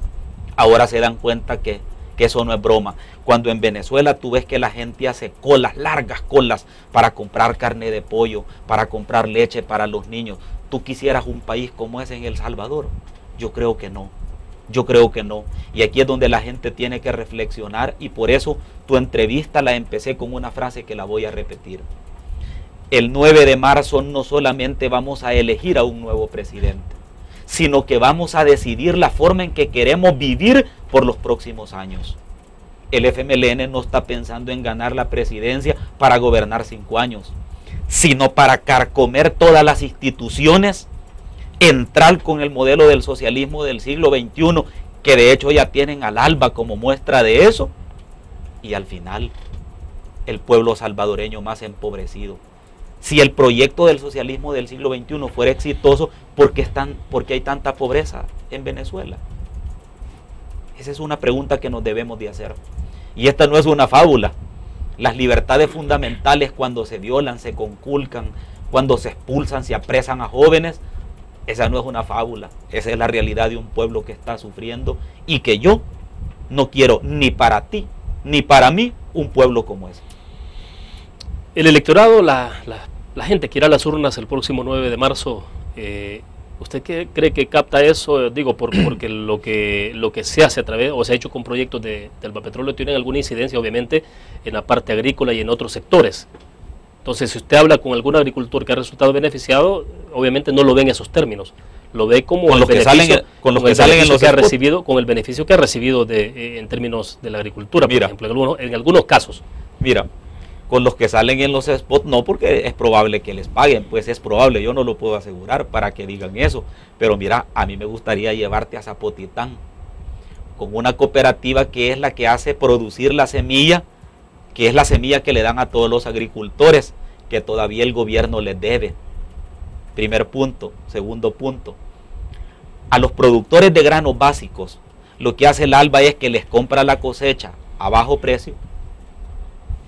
ahora se dan cuenta que eso no es broma. Cuando en Venezuela tú ves que la gente hace colas, largas colas, para comprar carne de pollo, para comprar leche para los niños, ¿tú quisieras un país como ese en El Salvador? Yo creo que no. Yo creo que no. Y aquí es donde la gente tiene que reflexionar, y por eso tu entrevista la empecé con una frase que la voy a repetir. El 9 de marzo no solamente vamos a elegir a un nuevo presidente, sino que vamos a decidir la forma en que queremos vivir por los próximos años. El FMLN no está pensando en ganar la presidencia para gobernar 5 años, sino para carcomer todas las instituciones, entrar con el modelo del socialismo del siglo XXI, que de hecho ya tienen al ALBA como muestra de eso, y al final el pueblo salvadoreño más empobrecido. Si el proyecto del socialismo del siglo XXI fuera exitoso, ¿por qué hay tanta pobreza en Venezuela? Esa es una pregunta que nos debemos de hacer. Y esta no es una fábula. Las libertades fundamentales, cuando se violan, se conculcan, cuando se expulsan, se apresan a jóvenes, esa no es una fábula, esa es la realidad de un pueblo que está sufriendo y que yo no quiero ni para ti ni para mí un pueblo como ese. El electorado, la gente que irá a las urnas el próximo 9 de marzo, ¿usted qué cree que capta eso? Digo, porque lo que se hace a través, o se ha hecho con proyectos del Albapetróleo, tienen alguna incidencia obviamente en la parte agrícola y en otros sectores. Entonces, si usted habla con algún agricultor que ha resultado beneficiado, obviamente no lo ve en esos términos. Lo ve como con el beneficio que ha recibido, con el beneficio que ha recibido en términos de la agricultura, por ejemplo, en algunos casos. Mira, con los que salen en los spots, no, porque es probable que les paguen, pues es probable, yo no lo puedo asegurar para que digan eso. Pero mira, a mí me gustaría llevarte a Zapotitán con una cooperativa que es la que hace producir la semilla, que es la semilla que le dan a todos los agricultores, que todavía el gobierno les debe. Primer punto. Segundo punto, a los productores de granos básicos, lo que hace el ALBA es que les compra la cosecha a bajo precio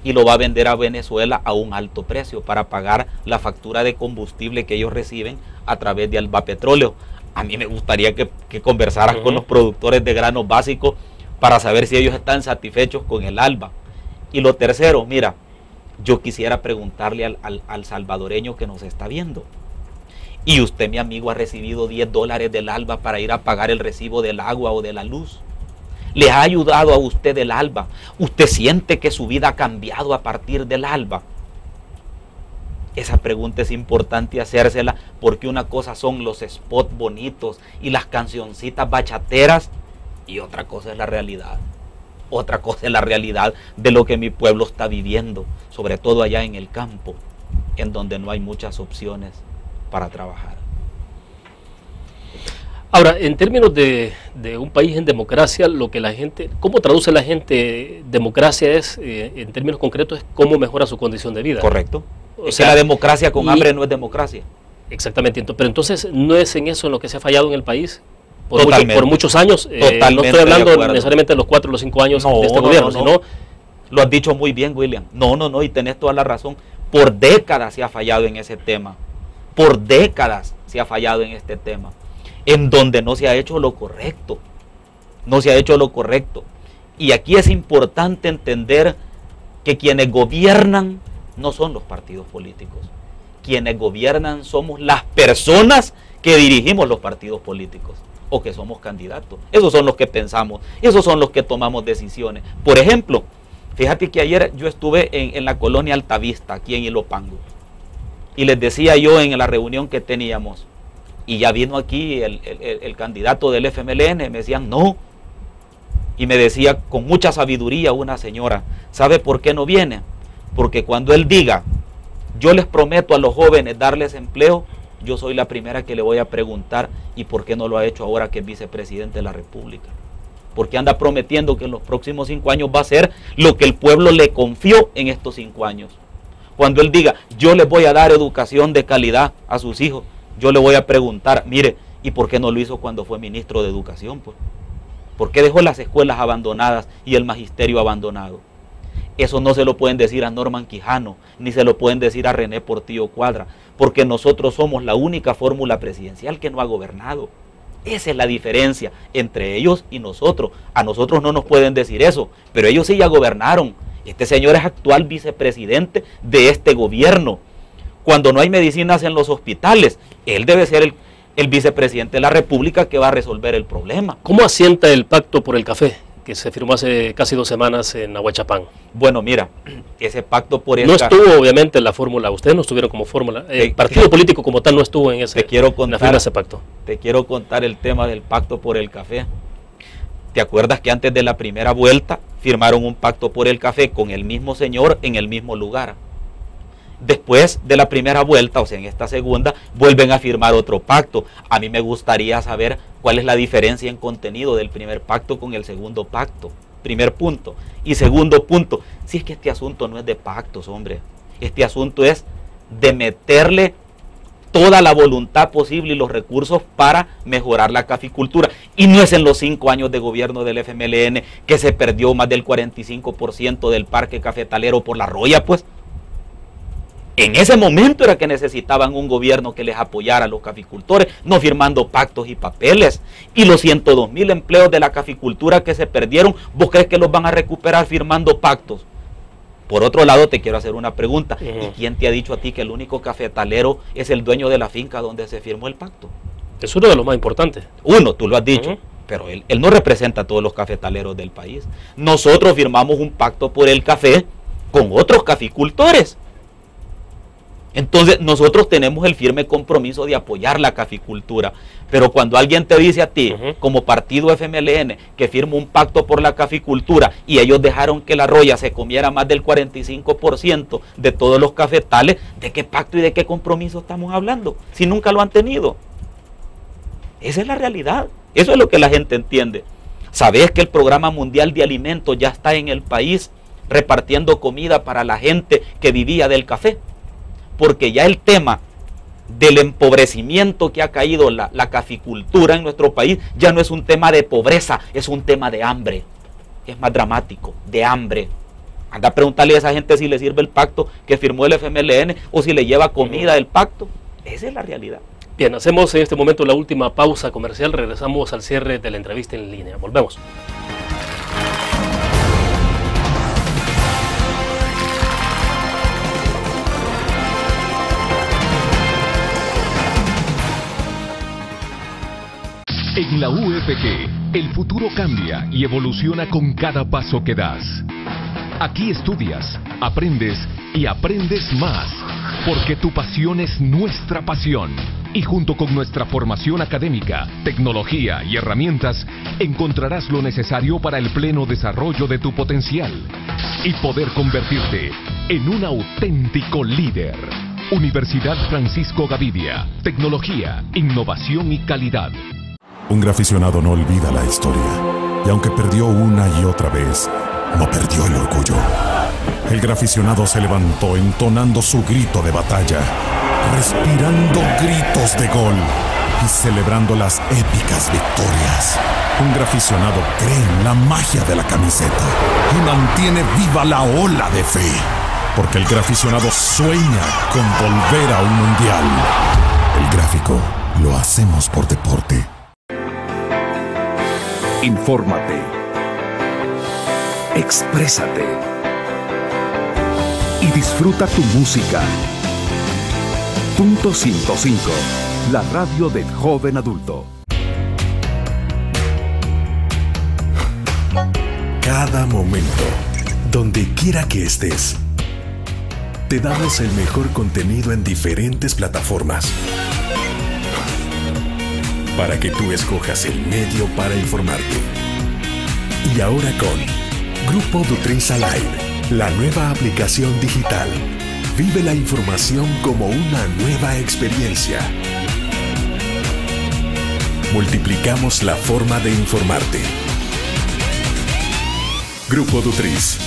y lo va a vender a Venezuela a un alto precio para pagar la factura de combustible que ellos reciben a través de Albapetróleo. A mí me gustaría que conversaras con los productores de granos básicos para saber si ellos están satisfechos con el ALBA. Y lo tercero, mira, yo quisiera preguntarle al salvadoreño que nos está viendo, ¿y usted, mi amigo, ha recibido $10 del ALBA para ir a pagar el recibo del agua o de la luz? ¿Le ha ayudado a usted el ALBA? ¿Usted siente que su vida ha cambiado a partir del ALBA? Esa pregunta es importante hacérsela, porque una cosa son los spots bonitos y las cancioncitas bachateras, y otra cosa es la realidad. Otra cosa es la realidad de lo que mi pueblo está viviendo, sobre todo allá en el campo, en donde no hay muchas opciones para trabajar. Ahora, en términos de un país en democracia, lo que la gente, ¿cómo traduce la gente democracia es, en términos concretos, es cómo mejora su condición de vida? Correcto. O Es sea, que la democracia con hambre no es democracia. Exactamente, pero entonces, ¿no es en eso en lo que se ha fallado en el país? Totalmente. Por muchos años, no Totalmente estoy hablando de acuerdo. necesariamente de los 4 o los 5 años No, de este no, gobierno, no. sino... Lo has dicho muy bien, William. No, y tenés toda la razón. Por décadas se ha fallado en ese tema. Por décadas se ha fallado en este tema. En donde no se ha hecho lo correcto. No se ha hecho lo correcto. Y aquí es importante entender que quienes gobiernan no son los partidos políticos. Quienes gobiernan somos las personas que dirigimos los partidos políticos o que somos candidatos. Esos son los que pensamos, esos son los que tomamos decisiones. Por ejemplo, fíjate que ayer yo estuve en la colonia Altavista, aquí en Ilopango, y les decía yo en la reunión que teníamos, y ya vino aquí el candidato del FMLN, me decían no, y me decía con mucha sabiduría una señora, ¿sabe por qué no viene? Porque cuando él diga, yo les prometo a los jóvenes darles empleo, yo soy la primera que le voy a preguntar, ¿y por qué no lo ha hecho ahora que es vicepresidente de la República? Porque anda prometiendo que en los próximos 5 años va a hacer lo que el pueblo le confió en estos 5 años. Cuando él diga, yo les voy a dar educación de calidad a sus hijos, yo le voy a preguntar, mire, ¿y por qué no lo hizo cuando fue ministro de Educación? Pues? ¿Por qué dejó las escuelas abandonadas y el magisterio abandonado? Eso no se lo pueden decir a Norman Quijano, ni se lo pueden decir a René Portillo Cuadra, porque nosotros somos la única fórmula presidencial que no ha gobernado. Esa es la diferencia entre ellos y nosotros. A nosotros no nos pueden decir eso, pero ellos sí ya gobernaron. Este señor es actual vicepresidente de este gobierno. Cuando no hay medicinas en los hospitales, él debe ser el vicepresidente de la República que va a resolver el problema. ¿Cómo asienta el pacto por el café que se firmó hace casi 2 semanas en Ahuachapán? Bueno, mira, ese pacto por el No estuvo obviamente en la fórmula, ustedes no estuvieron como fórmula, el partido político como tal no estuvo en ese, en la firma de ese pacto. Te quiero contar el tema del pacto por el café. ¿Te acuerdas que antes de la primera vuelta firmaron un pacto por el café con el mismo señor en el mismo lugar? Después de la primera vuelta, o sea, en esta segunda, vuelven a firmar otro pacto. A mí me gustaría saber cuál es la diferencia en contenido del primer pacto con el segundo pacto. Primer punto. Y segundo punto, si es que este asunto no es de pactos, hombre. Este asunto es de meterle toda la voluntad posible y los recursos para mejorar la caficultura. Y no es en los 5 años de gobierno del FMLN que se perdió más del 45% del parque cafetalero por la roya, pues. En ese momento era que necesitaban un gobierno que les apoyara a los caficultores, no firmando pactos y papeles. Y los 102,000 empleos de la caficultura que se perdieron, ¿vos crees que los van a recuperar firmando pactos? Por otro lado, te quiero hacer una pregunta. ¿Y quién te ha dicho a ti que el único cafetalero es el dueño de la finca donde se firmó el pacto? Es uno de los más importantes. Uno, tú lo has dicho. Pero él no representa a todos los cafetaleros del país. Nosotros firmamos un pacto por el café con otros caficultores. Entonces nosotros tenemos el firme compromiso de apoyar la caficultura, pero cuando alguien te dice a ti, como partido FMLN, que firma un pacto por la caficultura y ellos dejaron que la roya se comiera más del 45% de todos los cafetales, ¿de qué pacto y de qué compromiso estamos hablando? Si nunca lo han tenido. Esa es la realidad, eso es lo que la gente entiende. ¿Sabés que el Programa Mundial de Alimentos ya está en el país repartiendo comida para la gente que vivía del café? Porque ya el tema del empobrecimiento que ha caído la caficultura en nuestro país ya no es un tema de pobreza, es un tema de hambre. Es más dramático, de hambre. Anda a preguntarle a esa gente si le sirve el pacto que firmó el FMLN o si le lleva comida el pacto. Esa es la realidad. Bien, hacemos en este momento la última pausa comercial, regresamos al cierre de la entrevista en línea. Volvemos. En la UFG El futuro cambia y evoluciona con cada paso que das. Aquí estudias, aprendes y aprendes más, porque tu pasión es nuestra pasión. Y junto con nuestra formación académica, tecnología y herramientas, encontrarás lo necesario para el pleno desarrollo de tu potencial y poder convertirte en un auténtico líder. Universidad Francisco Gavidia. Tecnología, innovación y calidad. Un graficionado no olvida la historia, y aunque perdió una y otra vez, no perdió el orgullo. El graficionado se levantó entonando su grito de batalla, respirando gritos de gol y celebrando las épicas victorias. Un graficionado cree en la magia de la camiseta y mantiene viva la ola de fe, porque el graficionado sueña con volver a un mundial. El gráfico lo hacemos por deporte. Infórmate. Exprésate. Y disfruta tu música. Punto 105. La radio del joven adulto. Cada momento, donde quiera que estés, te damos el mejor contenido en diferentes plataformas, para que tú escojas el medio para informarte. Y ahora con Grupo Dutrisa Live, la nueva aplicación digital. Vive la información como una nueva experiencia. Multiplicamos la forma de informarte. Grupo Dutris.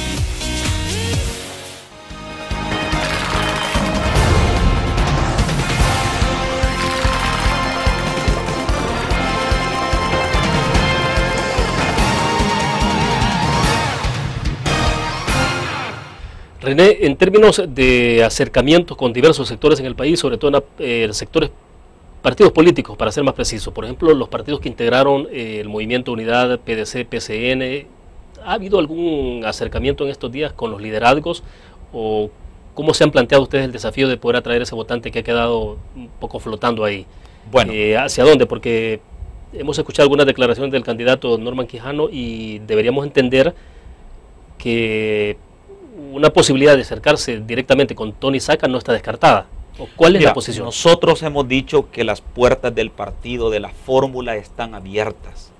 René, en términos de acercamientos con diversos sectores en el país, sobre todo en sectores partidos políticos, para ser más preciso, por ejemplo, los partidos que integraron el Movimiento Unidad, PDC, PCN, ¿ha habido algún acercamiento en estos días con los liderazgos? ¿O cómo se han planteado ustedes el desafío de poder atraer ese votante que ha quedado un poco flotando ahí? Bueno, ¿hacia dónde? Porque hemos escuchado algunas declaraciones del candidato Norman Quijano y deberíamos entender que una posibilidad de acercarse directamente con Tony Saca no está descartada. ¿Cuál es la posición? Nosotros hemos dicho que las puertas del partido, de la fórmula, están abiertas.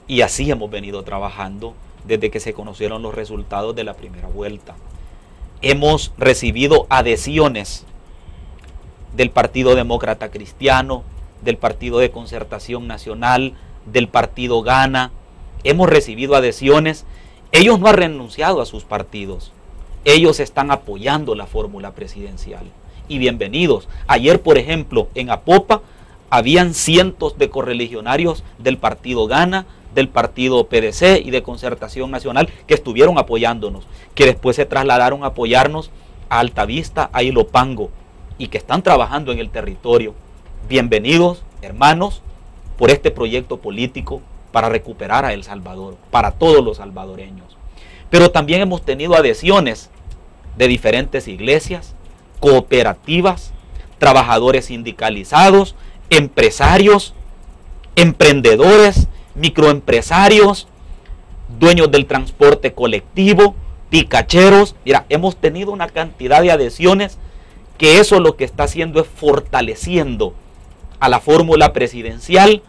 Y así hemos venido trabajando desde que se conocieron los resultados de la primera vuelta. Hemos recibido adhesiones del Partido Demócrata Cristiano, del Partido de Concertación Nacional, del Partido Gana. Hemos recibido adhesiones. Ellos no han renunciado a sus partidos. Ellos están apoyando la fórmula presidencial. Y bienvenidos. Ayer, por ejemplo, en Apopa, habían cientos de correligionarios del Partido Gana, del Partido PDC y de Concertación Nacional que estuvieron apoyándonos, que después se trasladaron a apoyarnos a Altavista, a Ilopango, y que están trabajando en el territorio. Bienvenidos, hermanos, por este proyecto político para recuperar a El Salvador, para todos los salvadoreños. Pero también hemos tenido adhesiones de diferentes iglesias, cooperativas, trabajadores sindicalizados, empresarios, emprendedores, microempresarios, dueños del transporte colectivo, picacheros. Mira, hemos tenido una cantidad de adhesiones que eso lo que está haciendo es fortaleciendo a la fórmula presidencial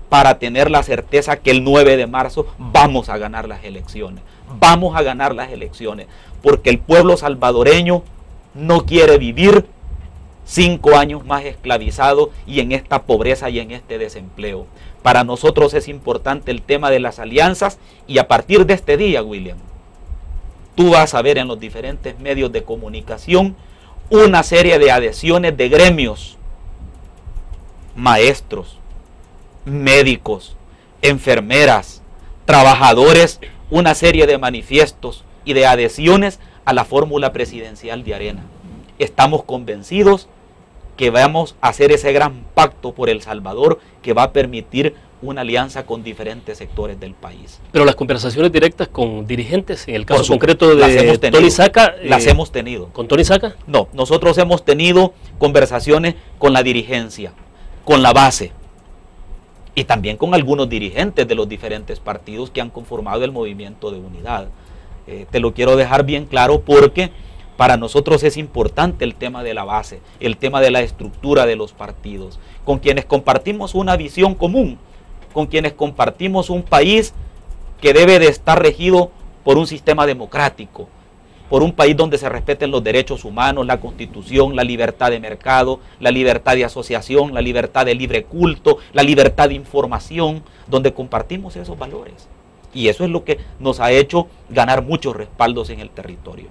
para tener la certeza que el 9 de marzo vamos a ganar las elecciones. Vamos a ganar las elecciones, porque el pueblo salvadoreño no quiere vivir 5 años más esclavizado y en esta pobreza y en este desempleo. Para nosotros es importante el tema de las alianzas y a partir de este día, William, tú vas a ver en los diferentes medios de comunicación una serie de adhesiones de gremios, maestros, médicos, enfermeras, trabajadores, una serie de manifiestos y de adhesiones a la fórmula presidencial de Arena. Estamos convencidos que vamos a hacer ese gran pacto por El Salvador que va a permitir una alianza con diferentes sectores del país. Pero las conversaciones directas con dirigentes, en el caso concreto de Tony Saca, las hemos tenido. ¿Con Tony Saca? No, nosotros hemos tenido conversaciones con la dirigencia, con la base. y también con algunos dirigentes de los diferentes partidos que han conformado el Movimiento de Unidad. Te lo quiero dejar bien claro porque para nosotros es importante el tema de la base, el tema de la estructura de los partidos, con quienes compartimos una visión común, con quienes compartimos un país que debe de estar regido por un sistema democrático, por un país donde se respeten los derechos humanos, la Constitución, la libertad de mercado, la libertad de asociación, la libertad de libre culto, la libertad de información, donde compartimos esos valores. Y eso es lo que nos ha hecho ganar muchos respaldos en el territorio.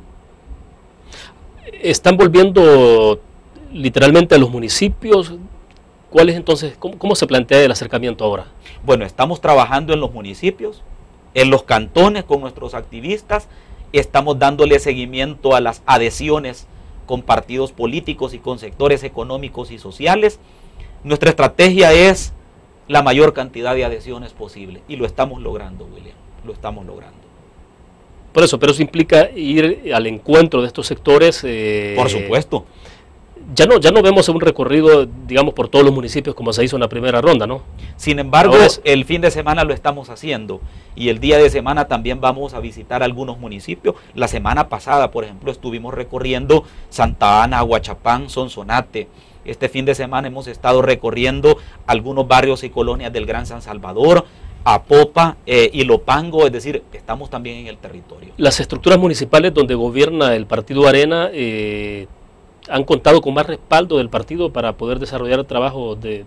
¿Están volviendo literalmente a los municipios? ¿Cuál es entonces, cómo se plantea el acercamiento ahora? Bueno, estamos trabajando en los municipios, en los cantones con nuestros activistas, estamos dándole seguimiento a las adhesiones con partidos políticos y con sectores económicos y sociales. Nuestra estrategia es la mayor cantidad de adhesiones posible y lo estamos logrando, William, lo estamos logrando. Por eso, pero eso implica ir al encuentro de estos sectores. Por supuesto. Ya no vemos un recorrido, digamos, por todos los municipios como se hizo en la primera ronda, ¿no? Sin embargo, el fin de semana lo estamos haciendo y el día de semana también vamos a visitar algunos municipios. La semana pasada, por ejemplo, estuvimos recorriendo Santa Ana, Aguachapán, Sonsonate. Este fin de semana hemos estado recorriendo algunos barrios y colonias del Gran San Salvador, Apopa, Ilopango, es decir, estamos también en el territorio. Las estructuras municipales donde gobierna el Partido Arena han contado con más respaldo del partido para poder desarrollar trabajo de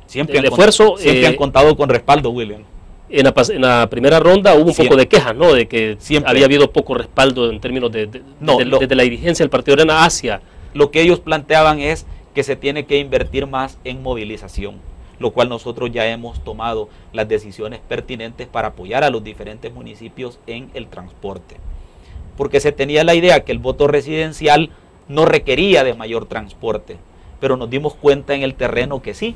esfuerzo. Siempre han contado con respaldo, William. En la primera ronda hubo un poco de quejas, ¿no? De que había habido poco respaldo en términos desde la dirigencia del Partido Arena hacia... Lo que ellos planteaban es que se tiene que invertir más en movilización, lo cual nosotros ya hemos tomado las decisiones pertinentes para apoyar a los diferentes municipios en el transporte. Porque se tenía la idea que el voto residencial no requería de mayor transporte, pero nos dimos cuenta en el terreno que sí,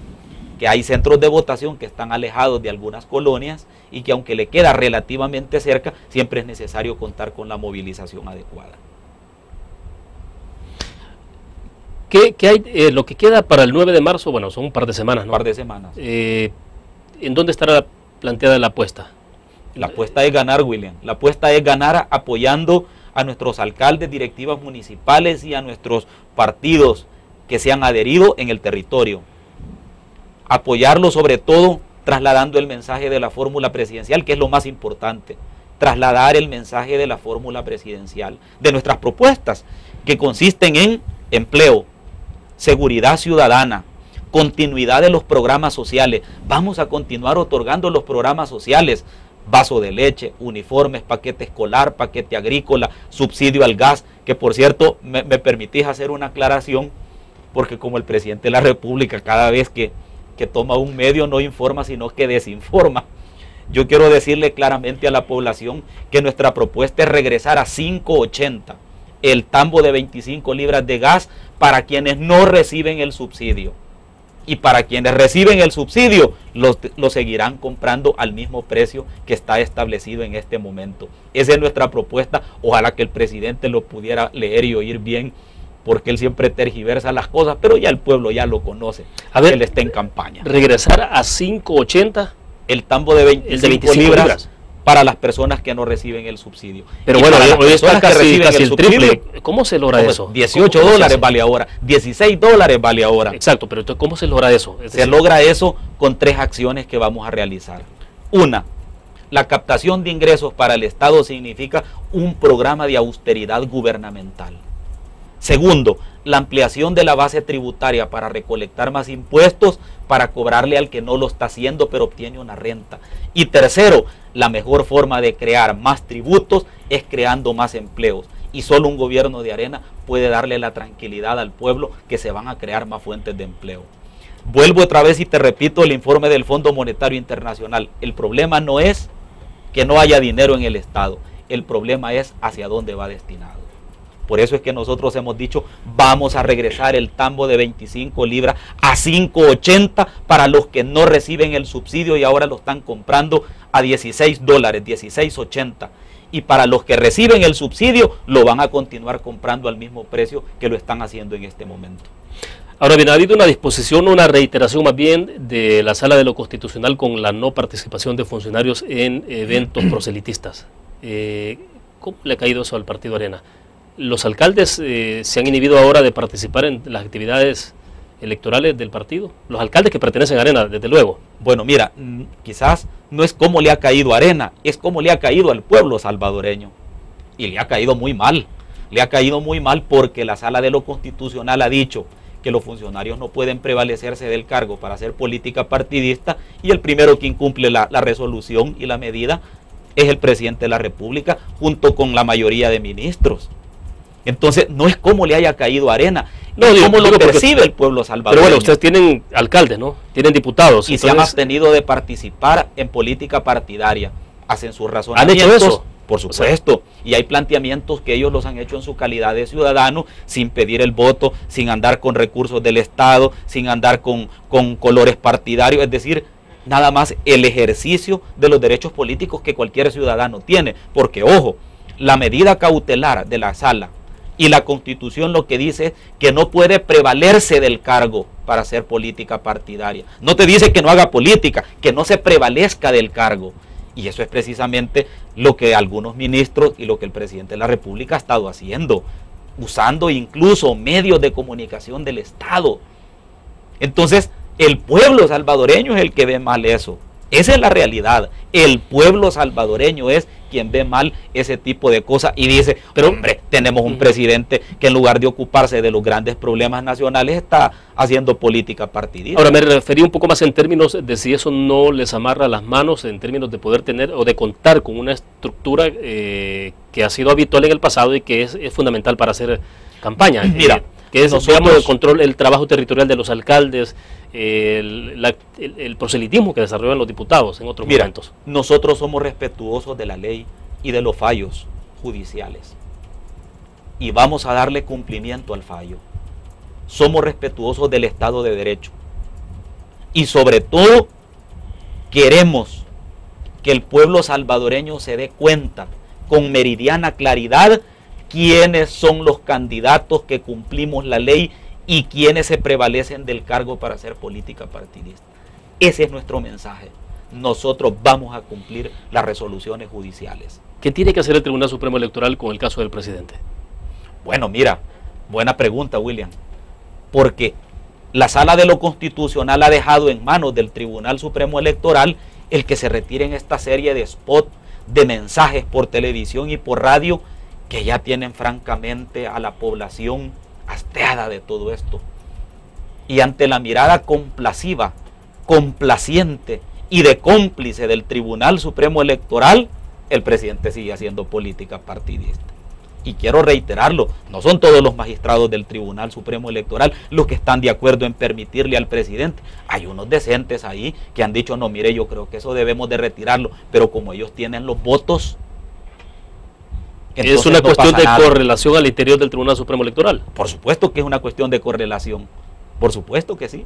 que hay centros de votación que están alejados de algunas colonias y que aunque le queda relativamente cerca, siempre es necesario contar con la movilización adecuada. ¿Qué hay, lo que queda para el 9 de marzo? Bueno, son un par de semanas, ¿no? Un par de semanas. ¿En dónde estará planteada la apuesta? La apuesta es ganar, William. La apuesta es ganar apoyando a nuestros alcaldes, directivas municipales y a nuestros partidos que se han adherido en el territorio. Apoyarlo sobre todo trasladando el mensaje de la fórmula presidencial, que es lo más importante. Trasladar el mensaje de la fórmula presidencial, de nuestras propuestas, que consisten en empleo, seguridad ciudadana, continuidad de los programas sociales. Vamos a continuar otorgando los programas sociales, vaso de leche, uniformes, paquete escolar, paquete agrícola, subsidio al gas, que por cierto, me permitís hacer una aclaración, porque como el presidente de la República cada vez que toma un medio no informa, sino que desinforma. Yo quiero decirle claramente a la población que nuestra propuesta es regresar a 5.80, el tambo de 25 libras de gas para quienes no reciben el subsidio. Y para quienes reciben el subsidio, lo seguirán comprando al mismo precio que está establecido en este momento. Esa es nuestra propuesta. Ojalá que el presidente lo pudiera leer y oír bien, porque él siempre tergiversa las cosas, pero ya el pueblo ya lo conoce. A ver, él está en campaña. ¿Regresar a 5.80? El tambo de 25 libras para las personas que no reciben el subsidio. Pero y bueno, hoy está casi el triple. ¿Cómo se logra eso? $18 vale ahora, $16 vale ahora. Exacto, pero entonces, ¿cómo se logra eso? Se logra eso con 3 acciones que vamos a realizar. Una, la captación de ingresos para el Estado significa un programa de austeridad gubernamental. Segundo, la ampliación de la base tributaria para recolectar más impuestos para cobrarle al que no lo está haciendo pero obtiene una renta. Y tercero, la mejor forma de crear más tributos es creando más empleos. Y solo un gobierno de Arena puede darle la tranquilidad al pueblo que se van a crear más fuentes de empleo. Vuelvo otra vez y te repito el informe del Fondo Monetario Internacional. El problema no es que no haya dinero en el Estado, el problema es hacia dónde va destinado. Por eso es que nosotros hemos dicho, vamos a regresar el tambo de 25 libras a 5.80 para los que no reciben el subsidio y ahora lo están comprando a $16, 16.80. Y para los que reciben el subsidio, lo van a continuar comprando al mismo precio que lo están haciendo en este momento. Ahora bien, ha habido una disposición, una reiteración más bien de la Sala de lo Constitucional con la no participación de funcionarios en eventos proselitistas. ¿Cómo le ha caído eso al Partido Arena? ¿Los alcaldes se han inhibido ahora de participar en las actividades electorales del partido? Los alcaldes que pertenecen a Arena, desde luego. Bueno, mira, quizás no es cómo le ha caído a Arena, es cómo le ha caído al pueblo salvadoreño. Y le ha caído muy mal. Le ha caído muy mal porque la Sala de lo Constitucional ha dicho que los funcionarios no pueden prevalecerse del cargo para hacer política partidista, y el primero que incumple la resolución y la medida es el presidente de la República junto con la mayoría de ministros. Entonces no es como le haya caído a Arena, no, es como lo percibe el pueblo salvadoreño. Pero bueno, ustedes tienen alcaldes, ¿no? Tienen diputados. Y entonces se han abstenido de participar en política partidaria. Hacen sus razonamientos. ¿Han hecho eso? Por supuesto, y hay planteamientos que ellos los han hecho en su calidad de ciudadanos, sin pedir el voto, sin andar con recursos del Estado, sin andar con colores partidarios, es decir, nada más el ejercicio de los derechos políticos que cualquier ciudadano tiene, porque ojo, la medida cautelar de la Sala y la Constitución lo que dice es que no puede prevalerse del cargo para hacer política partidaria. No te dice que no haga política, que no se prevalezca del cargo. Y eso es precisamente lo que algunos ministros y lo que el presidente de la República ha estado haciendo, usando incluso medios de comunicación del Estado. Entonces, el pueblo salvadoreño es el que ve mal eso. Esa es la realidad. El pueblo salvadoreño es quien ve mal ese tipo de cosas y dice, pero hombre, tenemos un presidente que en lugar de ocuparse de los grandes problemas nacionales está haciendo política partidista. Ahora me referí un poco más en términos de si eso no les amarra las manos, en términos de poder tener o de contar con una estructura que ha sido habitual en el pasado y que es fundamental para hacer campaña. Mira, que es, digamos, el control, el trabajo territorial de los alcaldes, el proselitismo que desarrollan los diputados en otros momentos. Nosotros somos respetuosos de la ley y de los fallos judiciales y vamos a darle cumplimiento al fallo. Somos respetuosos del Estado de Derecho y sobre todo queremos que el pueblo salvadoreño se dé cuenta con meridiana claridad quiénes son los candidatos que cumplimos la ley y quiénes se prevalecen del cargo para hacer política partidista. Ese es nuestro mensaje. Nosotros vamos a cumplir las resoluciones judiciales. ¿Qué tiene que hacer el Tribunal Supremo Electoral con el caso del presidente? Bueno, mira, buena pregunta, William. Porque la Sala de lo Constitucional ha dejado en manos del Tribunal Supremo Electoral el que se retiren esta serie de spots, de mensajes por televisión y por radio que ya tienen francamente a la población hastiada de todo esto. Y ante la mirada complaciva, complaciente y de cómplice del Tribunal Supremo Electoral, el presidente sigue haciendo política partidista. Y quiero reiterarlo, no son todos los magistrados del Tribunal Supremo Electoral los que están de acuerdo en permitirle al presidente. Hay unos decentes ahí que han dicho, no, mire, yo creo que eso debemos de retirarlo, pero como ellos tienen los votos, es una cuestión de correlación al interior del Tribunal Supremo Electoral. Por supuesto que es una cuestión de correlación, por supuesto que sí.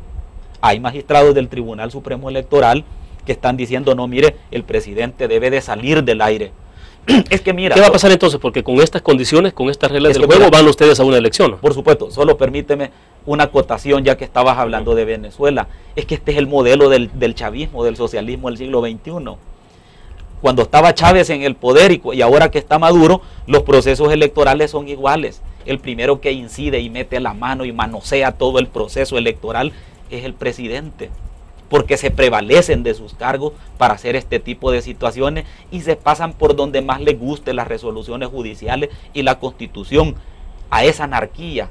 Hay magistrados del Tribunal Supremo Electoral que están diciendo, no, mire, el presidente debe de salir del aire. Es que mira, ¿qué va a pasar entonces? Porque con estas condiciones, con estas reglas del juego, van ustedes a una elección. Por supuesto, solo permíteme una acotación ya que estabas hablando de Venezuela. Es que este es el modelo del chavismo, del socialismo del siglo XXI. Cuando estaba Chávez en el poder y ahora que está Maduro, los procesos electorales son iguales. El primero que incide y mete la mano y manosea todo el proceso electoral es el presidente, porque se prevalecen de sus cargos para hacer este tipo de situaciones y se pasan por donde más les guste las resoluciones judiciales y la Constitución. A esa anarquía,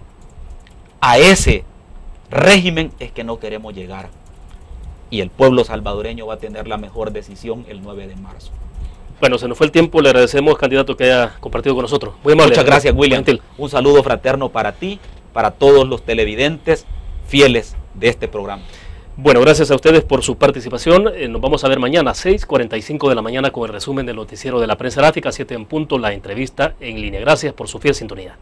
a ese régimen es que no queremos llegar. Y el pueblo salvadoreño va a tener la mejor decisión el 9 de marzo. Bueno, se nos fue el tiempo, le agradecemos, candidato, que haya compartido con nosotros. Muy amable. Muchas gracias, William. Un saludo fraterno para ti, para todos los televidentes fieles de este programa. Bueno, gracias a ustedes por su participación. Nos vamos a ver mañana a 6:45 de la mañana con el resumen del noticiero de la prensa gráfica, 7 en punto, la entrevista en línea. Gracias por su fiel sintonía.